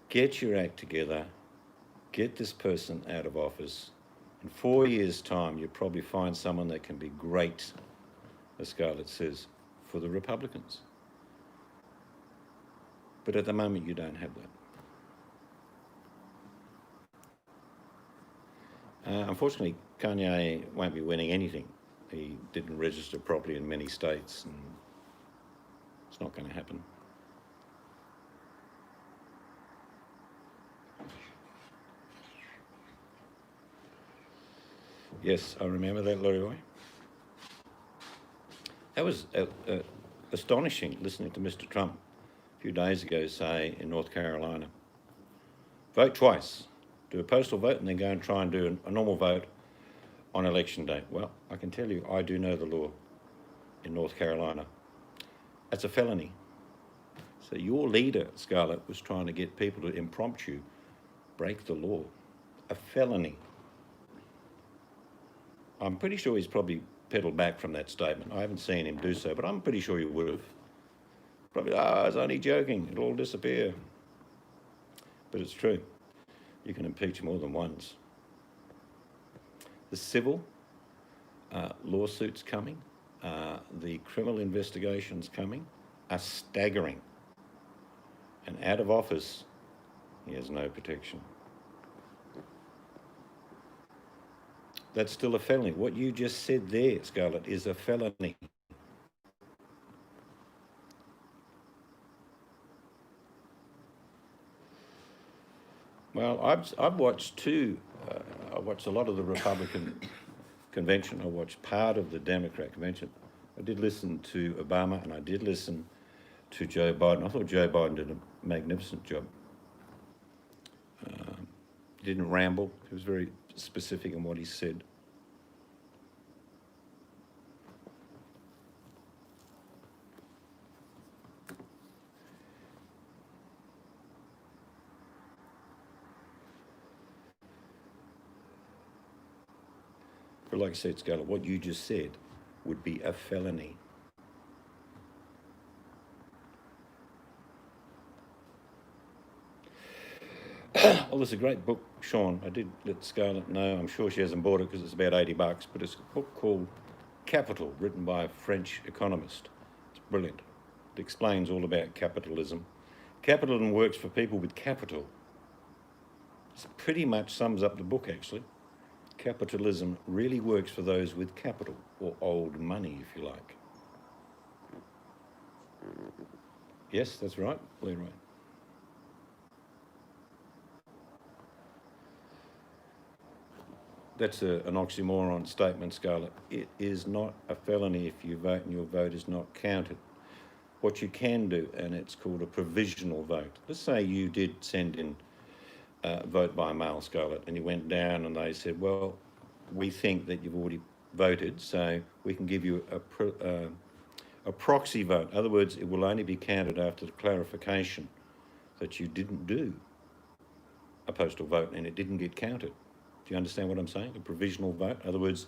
Get your act together, get this person out of office. In 4 years' time, you'll probably find someone that can be great, as Scarlett says, for the Republicans. But at the moment, you don't have that. Unfortunately, Kanye won't be winning anything. He didn't register properly in many states, and it's not going to happen. Yes, I remember that, Leroy. That was astonishing, listening to Mr. Trump a few days ago say in North Carolina, vote twice, do a postal vote and then go and try and do a normal vote on election day. Well, I can tell you, I do know the law in North Carolina. That's a felony. So your leader, Scarlett, was trying to get people to impromptu break the law. A felony. I'm pretty sure he's probably pedaled back from that statement. I haven't seen him do so, but I'm pretty sure he would have. Probably, I was only joking, it'll all disappear. But it's true. You can impeach more than once. The civil lawsuits coming, the criminal investigations coming are staggering. And out of office, he has no protection. That's still a felony. What you just said there, Scarlett, is a felony. Well, I've watched two. I watched a lot of the Republican convention. I watched part of the Democrat convention. I did listen to Obama, and I did listen to Joe Biden. I thought Joe Biden did a magnificent job. He didn't ramble. He was very specific in what he said. But like I said, Scarlett, what you just said would be a felony. Well, there's a great book, Sean. I did let Scarlett know. I'm sure she hasn't bought it because it's about $80, but it's a book called Capital, written by a French economist. It's brilliant. It explains all about capitalism. Capitalism works for people with capital. It pretty much sums up the book, actually. Capitalism really works for those with capital, or old money, if you like. Yes, that's right, Leroy. That's an oxymoron statement, Scarlett. It is not a felony if you vote and your vote is not counted. What you can do, and it's called a provisional vote. Let's say you did send in vote by mail, Scarlett, and you went down and they said, well, we think that you've already voted, so we can give you a proxy vote. In other words, it will only be counted after the clarification that you didn't do a postal vote and it didn't get counted. Do you understand what I'm saying? A provisional vote. In other words,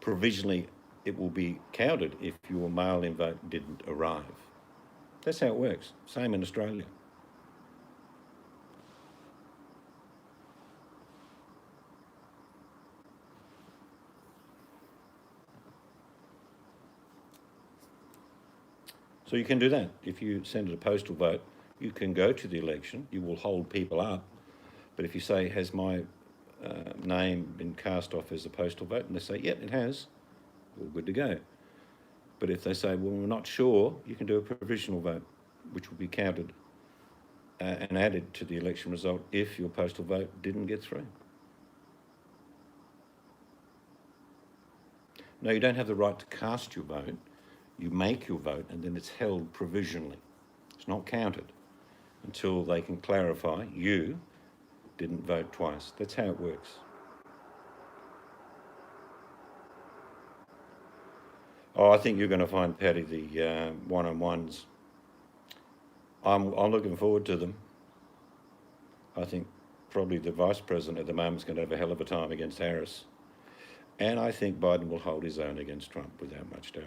provisionally it will be counted if your mail-in vote didn't arrive. That's how it works. Same in Australia. So you can do that. If you send it a postal vote, you can go to the election. You will hold people up. But if you say, has my name been cast off as a postal vote? And they say, yep, it has. All good to go. But if they say, well, we're not sure, you can do a provisional vote, which will be counted and added to the election result if your postal vote didn't get through. No, you don't have the right to cast your vote. You make your vote and then it's held provisionally. It's not counted until they can clarify you didn't vote twice. That's how it works. Oh, I think you're going to find, Patty, the one-on-ones. I'm looking forward to them. I think probably the Vice President at the moment is going to have a hell of a time against Harris. And I think Biden will hold his own against Trump without much doubt.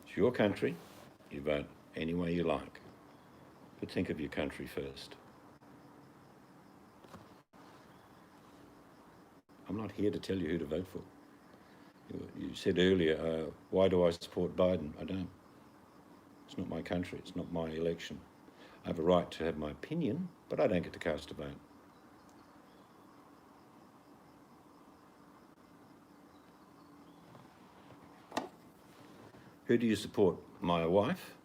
It's your country. You vote any way you like. But think of your country first. I'm not here to tell you who to vote for. You said earlier, why do I support Biden? I don't. It's not my country. It's not my election. I have a right to have my opinion, but I don't get to cast a vote. Who do you support? My wife,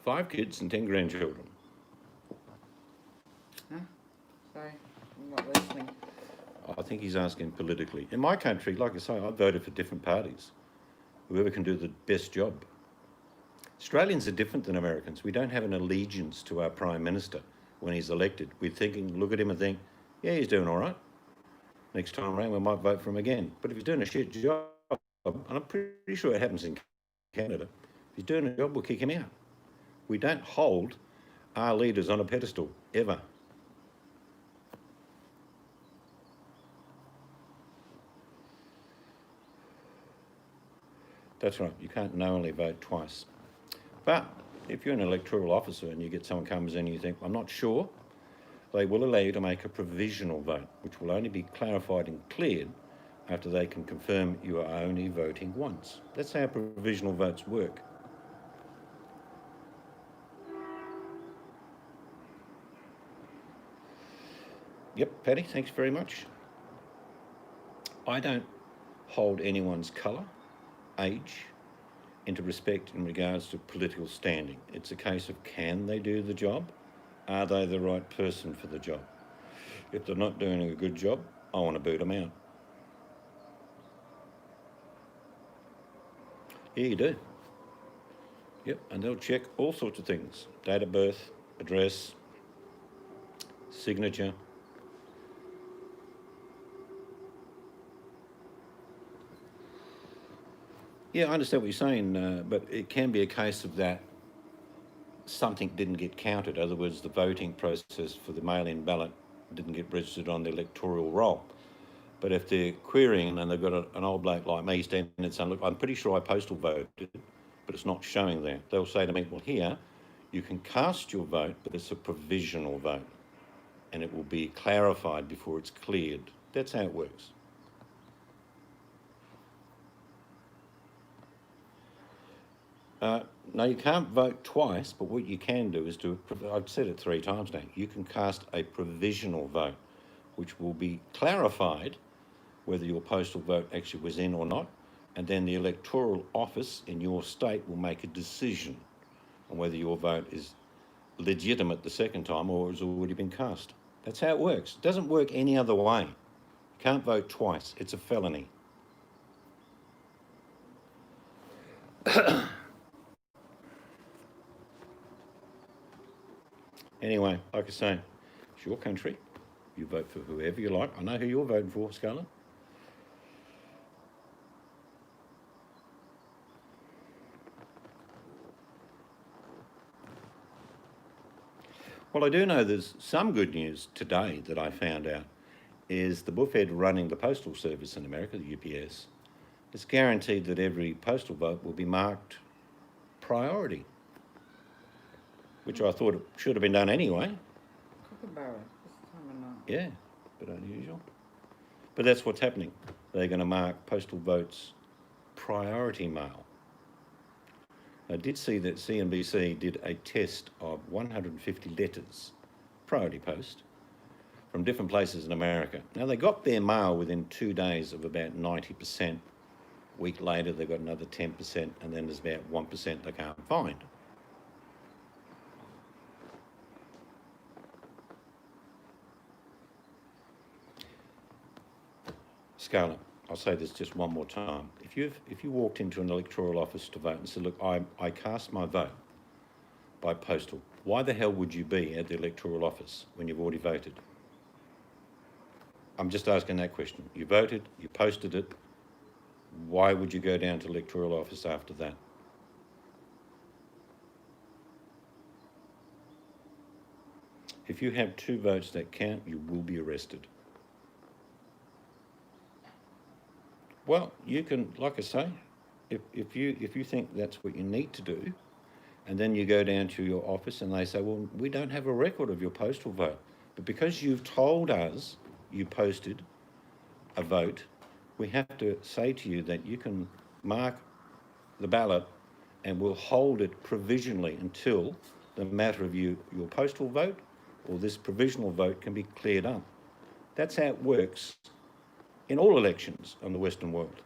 5 kids and 10 grandchildren. Huh? Sorry, I'm not listening. I think he's asking politically. In my country, like I say, I voted for different parties. Whoever can do the best job. Australians are different than Americans. We don't have an allegiance to our Prime Minister when he's elected. We're thinking, look at him and think, yeah, he's doing all right. Next time around, we might vote for him again. But if he's doing a shit job, and I'm pretty sure it happens in Canada, if he's doing a job, we'll kick him out. We don't hold our leaders on a pedestal, ever. That's right, you can't knowingly vote twice. But if you're an electoral officer and you get someone comes in and you think, I'm not sure, they will allow you to make a provisional vote, which will only be clarified and cleared after they can confirm you are only voting once. That's how provisional votes work. Yep, Patty, thanks very much. I don't hold anyone's colour, age, into respect in regards to political standing. It's a case of, can they do the job? Are they the right person for the job? If they're not doing a good job, I want to boot them out. Yeah, you do. Yep, and they'll check all sorts of things: date of birth, address, signature. Yeah, I understand what you're saying, but it can be a case of that something didn't get counted. In other words, the voting process for the mail-in ballot didn't get registered on the electoral roll. But if they're querying and they've got an old bloke like me standing and saying, look, I'm pretty sure I postal voted, but it's not showing there, they'll say to me, well, here, you can cast your vote, but it's a provisional vote, and it will be clarified before it's cleared. That's how it works. No, you can't vote twice, but what you can do is I've said it 3 times now, you can cast a provisional vote, which will be clarified whether your postal vote actually was in or not, and then the electoral office in your state will make a decision on whether your vote is legitimate the second time or has already been cast. That's how it works. It doesn't work any other way. You can't vote twice. It's a felony. Anyway, like I say, it's your country. You vote for whoever you like. I know who you're voting for, Scarlett. Well, I do know there's some good news today that I found out is the buffhead running the postal service in America, the UPS, it's guaranteed that every postal vote will be marked priority, which I thought it should have been done anyway. Kookaburra, this time or not? Yeah, but unusual. But that's what's happening. They're going to mark postal votes priority mail. I did see that CNBC did a test of 150 letters, priority post, from different places in America. Now, they got their mail within 2 days of about 90%. A week later, they got another 10%, and then there's about 1% they can't find. Scarlett, I'll say this just one more time. If you walked into an electoral office to vote and said, look, I cast my vote by postal, why the hell would you be at the electoral office when you've already voted? I'm just asking that question. You voted, you posted it. Why would you go down to the electoral office after that? If you have 2 votes that count, you will be arrested. Well, you can, like I say, if you think that's what you need to do, and then you go down to your office and they say, well, we don't have a record of your postal vote, but because you've told us you posted a vote, we have to say to you that you can mark the ballot and we'll hold it provisionally until the matter of your postal vote or this provisional vote can be cleared up. That's how it works in all elections on the Western world.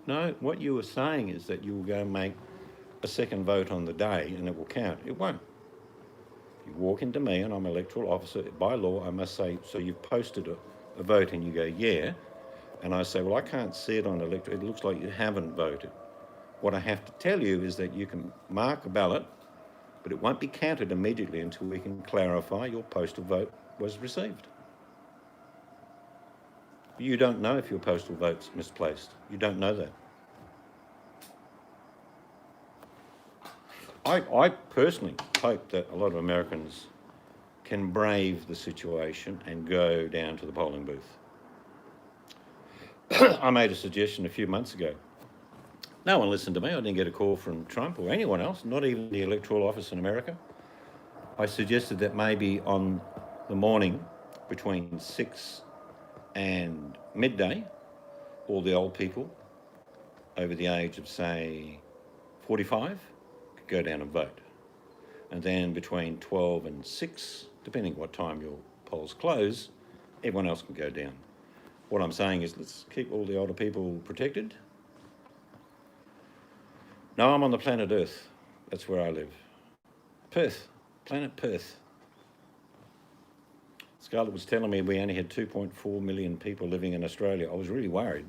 No, what you were saying is that you will go and make a second vote on the day and it will count. It won't. You walk into me and I'm an electoral officer. By law, I must say, so you've posted a vote, and you go, yeah. And I say, well, I can't see it on electoral. It looks like you haven't voted. What I have to tell you is that you can mark a ballot, but it won't be counted immediately until we can clarify your postal vote was received. You don't know if your postal vote's misplaced. You don't know that. I personally hope that a lot of Americans can brave the situation and go down to the polling booth. I made a suggestion a few months ago. No one listened to me. I didn't get a call from Trump or anyone else, not even the electoral office in America. I suggested that maybe on the morning between 6 and midday, all the old people over the age of, say, 45 could go down and vote. And then between 12 and 6, depending what time your polls close, Everyone else can go down. What I'm saying is let's keep all the older people protected. No, I'm on the planet Earth. That's where I live. Perth, planet Perth. Scarlett was telling me we only had 2.4 million people living in Australia. I was really worried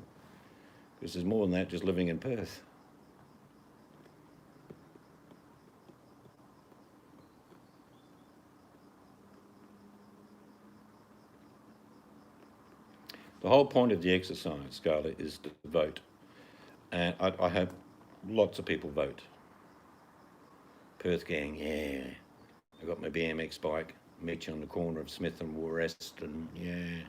because there's more than that just living in Perth. The whole point of the exercise, Scarlett, is to vote. And I hope lots of people vote. Perth gang, yeah. I got my BMX bike, meet you on the corner of Smith and Weston, yeah.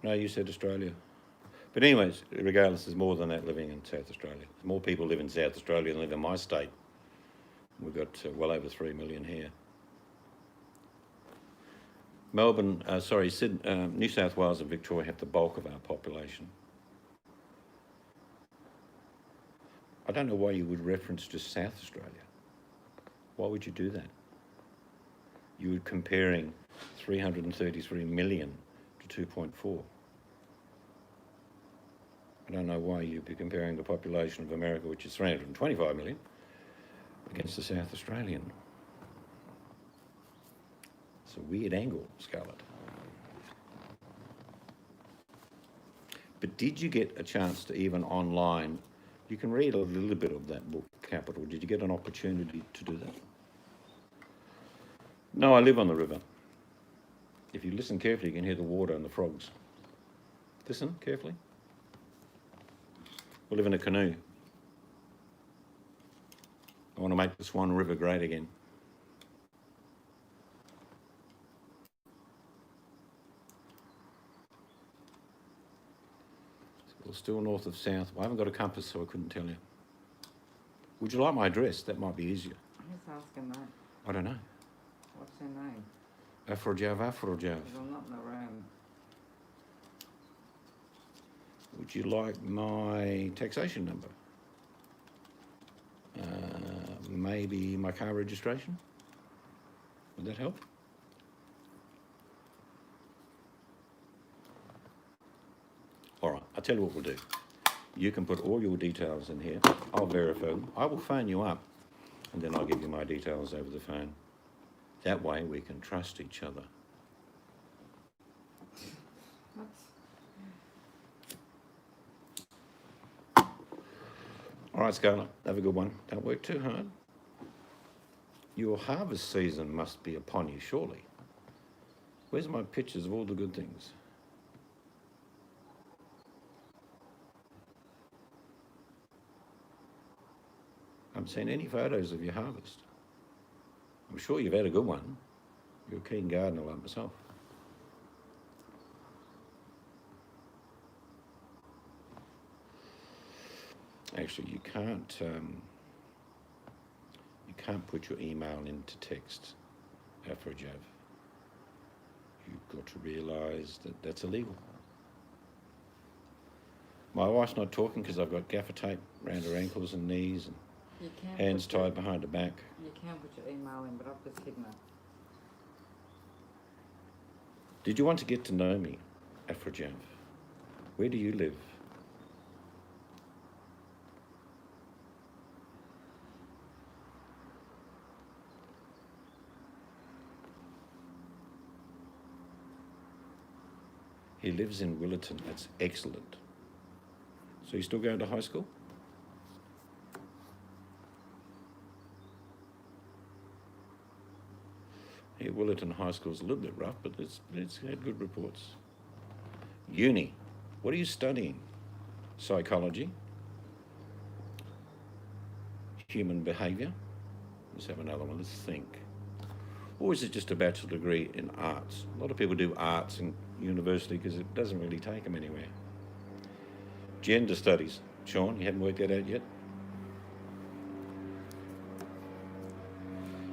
No, you said Australia. But anyways, regardless, there's more than that living in South Australia. More people live in South Australia than live in my state. We've got well over 3 million here. Melbourne, New South Wales and Victoria have the bulk of our population. I don't know why you would reference just South Australia. Why would you do that? You were comparing 333 million to 2.4. I don't know why you'd be comparing the population of America, which is 325 million, against the South Australian. It's a weird angle, Scarlett. But did you get a chance to even online, you can read a little bit of that book, Capital. Did you get an opportunity to do that? No, I live on the river. If you listen carefully, you can hear the water and the frogs. Listen carefully. We live in a canoe. I want to make the Swan River great again. We're still north of south. I haven't got a compass, so I couldn't tell you. Would you like my address? That might be easier. Who's asking that? I don't know. What's her name? Afrojav. Because I'm not in the room. Would you like my taxation number? Maybe my car registration? Would that help? All right, I'll tell you what we'll do. You can put all your details in here. I'll verify them. I will phone you up, and then I'll give you my details over the phone. That way we can trust each other. All right, Scarlett, have a good one. Don't work too hard. Your harvest season must be upon you, surely. Where's my pictures of all the good things? I haven't seen any photos of your harvest. I'm sure you've had a good one. You're a keen gardener like myself. Actually, you can't put your email into text, Afrojav. You've got to realise that that's illegal. My wife's not talking because I've got gaffer tape around her ankles and knees and You can hands put your- tied behind her back. You can put your email in, but I've just hidden it. Did you want to get to know me, Afrojav? Where do you live? He lives in Willetton. That's excellent. So you're still going to high school? Yeah, Willetton High School's a little bit rough, but it's had good reports. Uni. What are you studying? Psychology? Human behaviour? Let's have another one. Let's think. Or is it just a bachelor degree in arts? A lot of people do arts in university because it doesn't really take them anywhere. Gender studies. Sean, you haven't worked that out yet?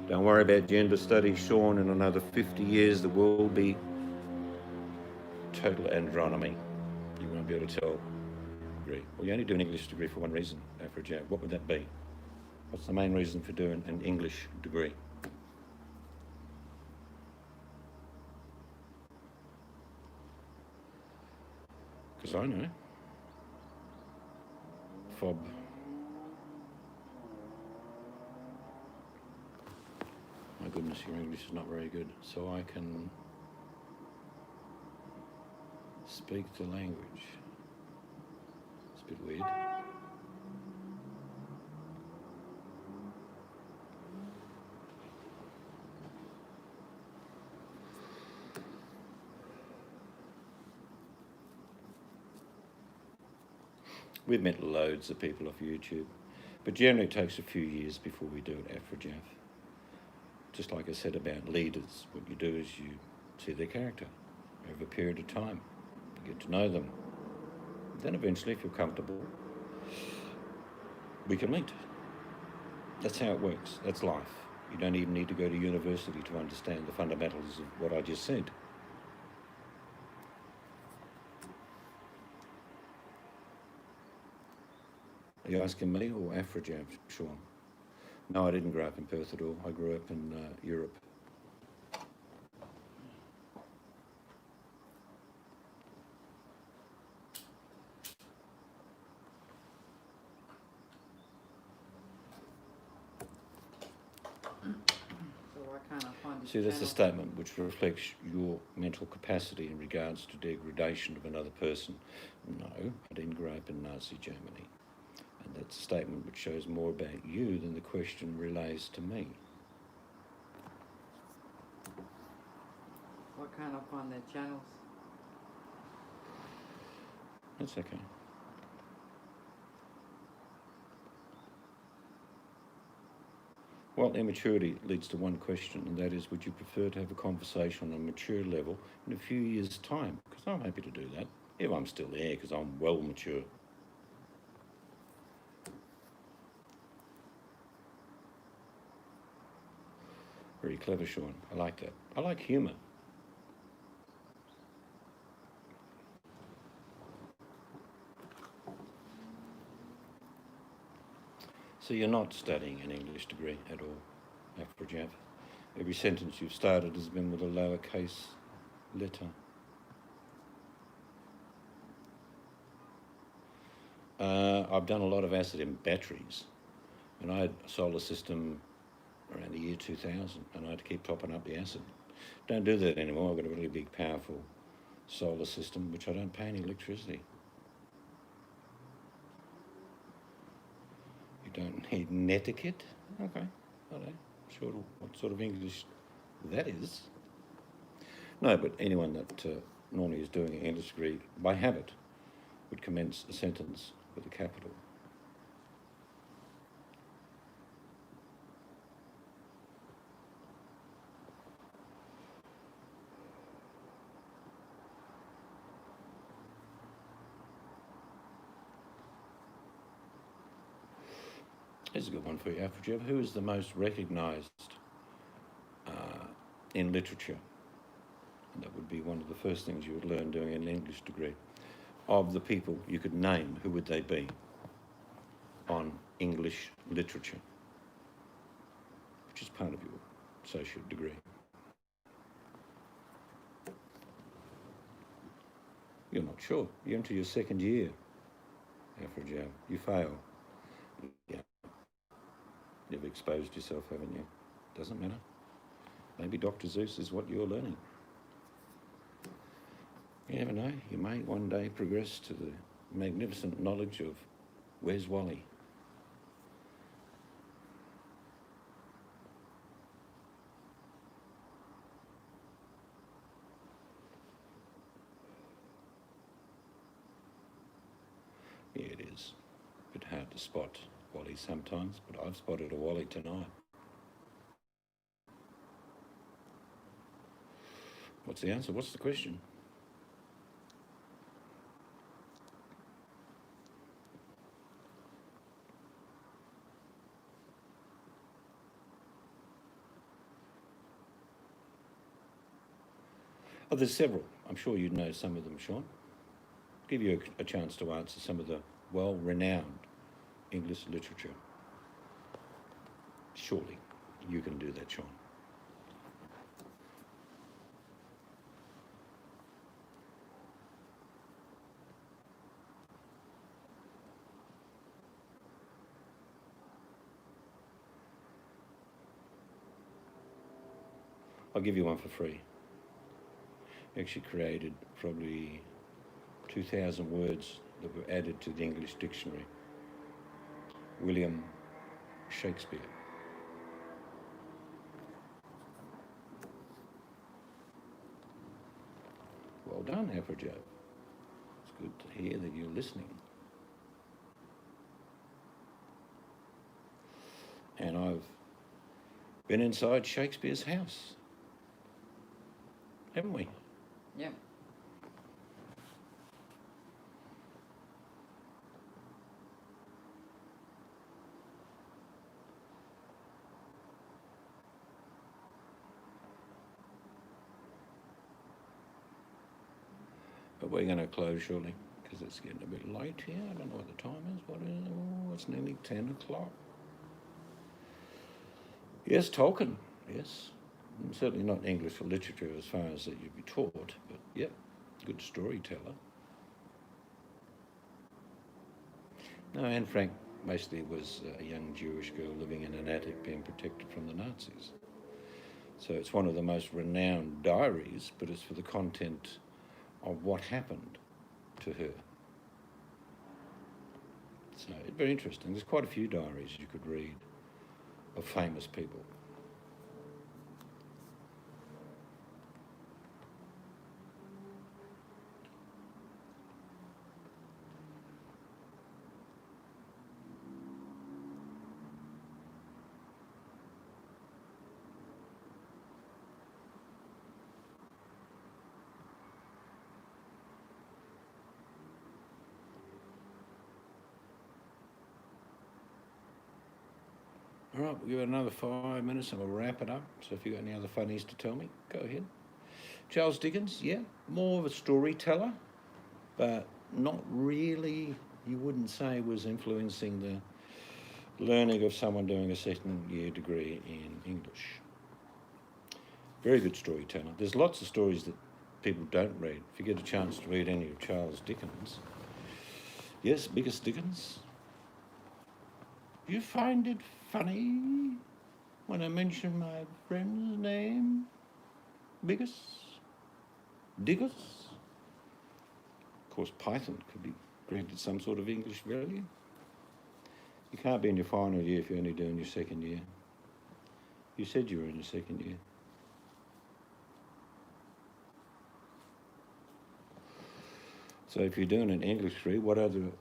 Don't worry about gender studies, Sean. In another 50 years, the world will be total andronomy. You won't be able to tell. Degree. Well, you only do an English degree for one reason, Afrojav. What would that be? What's the main reason for doing an English degree? Because I know. Fob. My goodness, your English is not very good. So I can speak the language. It's a bit weird. We've met loads of people off YouTube, but generally it takes a few years before we do it, Afrojav. Just like I said about leaders, what you do is you see their character over a period of time. You get to know them. Then eventually, if you're comfortable, we can meet. That's how it works. That's life. You don't even need to go to university to understand the fundamentals of what I just said. Are you asking me or Afrojav, Sean? No, I didn't grow up in Perth at all. I grew up in Europe. So why can't I find this See, that's a channel? statement which reflects your mental capacity in regards to degradation of another person. No, I didn't grow up in Nazi Germany. And that's a statement which shows more about you than the question relays to me. Why can't I find their channels? That's okay. Well, immaturity leads to one question, and that is, would you prefer to have a conversation on a mature level in a few years' time? Because I'm happy to do that, if I'm still there, because I'm well mature. Very clever, Sean. I like that. I like humour. So you're not studying an English degree at all, Afrojav. Every sentence you've started has been with a lowercase letter. I've done a lot of acid in batteries, and I had a solar system around the year 2000, and I had to keep topping up the acid. Don't do that anymore. I've got a really big, powerful solar system, which I don't pay any electricity. You don't need netiquette? Okay, I don't know. Sure what sort of English that is. No, but anyone that normally is doing an English degree by habit would commence a sentence with a capital. Here's a good one for you, Afrojav. Who is the most recognised in literature? And that would be one of the first things you would learn doing an English degree. Of the people you could name, who would they be on English literature, which is part of your associate degree? You're not sure. You're into your second year, Afrojav. You fail. Yeah. You've exposed yourself, haven't you? Doesn't matter. Maybe Dr. Zeus is what you're learning. You never know. You may one day progress to the magnificent knowledge of Where's Wally? Yeah, it is. A bit hard to spot Wally sometimes, but I've spotted a Wally tonight. What's the answer? What's the question? Oh, there's several. I'm sure you'd know some of them, Sean. Give you a chance to answer some of the well-renowned English literature. Surely you can do that, Sean. I'll give you one for free. He actually created probably 2,000 words that were added to the English dictionary. William Shakespeare. Well done, Afrojoe. It's good to hear that you're listening. And I've been inside Shakespeare's house, haven't we? Yep. But we're going to close shortly because it's getting a bit late here. I don't know what the time is. What is it? Oh, it's nearly 10 o'clock. Yes, Tolkien. Yes. Certainly not English for literature as far as that you'd be taught, but yep, good storyteller. No, Anne Frank basically was a young Jewish girl living in an attic being protected from the Nazis. So it's one of the most renowned diaries, but it's for the content of what happened to her. So it's very interesting. There's quite a few diaries you could read of famous people. All right, we'll give it another 5 minutes and we'll wrap it up. So if you've got any other funnies to tell me, go ahead. Charles Dickens, yeah, more of a storyteller, but not really, you wouldn't say was influencing the learning of someone doing a second-year degree in English. Very good storyteller. There's lots of stories that people don't read. If you get a chance to read any of Charles Dickens, yes, biggest Dickens. You find it funny when I mention my friend's name? Biggest? Diggers? Of course, Python could be granted some sort of English value. You can't be in your final year if you're only doing your second year. You said you were in your second year. So if you're doing an English degree, what other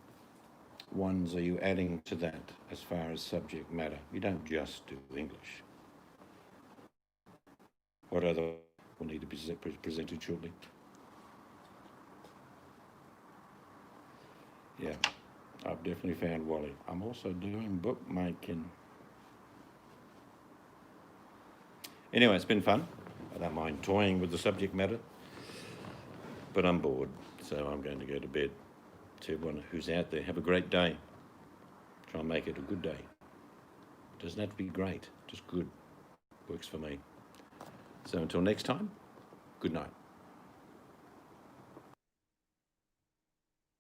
ones are you adding to that as far as subject matter? You don't just do English. What other will need to be presented shortly? Yeah, I've definitely found Wally. I'm also doing bookmaking. Anyway, it's been fun. I don't mind toying with the subject matter, but I'm bored, so I'm going to go to bed. To everyone who's out there, have a great day. Try and make it a good day. Doesn't have to be great, just good. Works for me. So until next time, good night.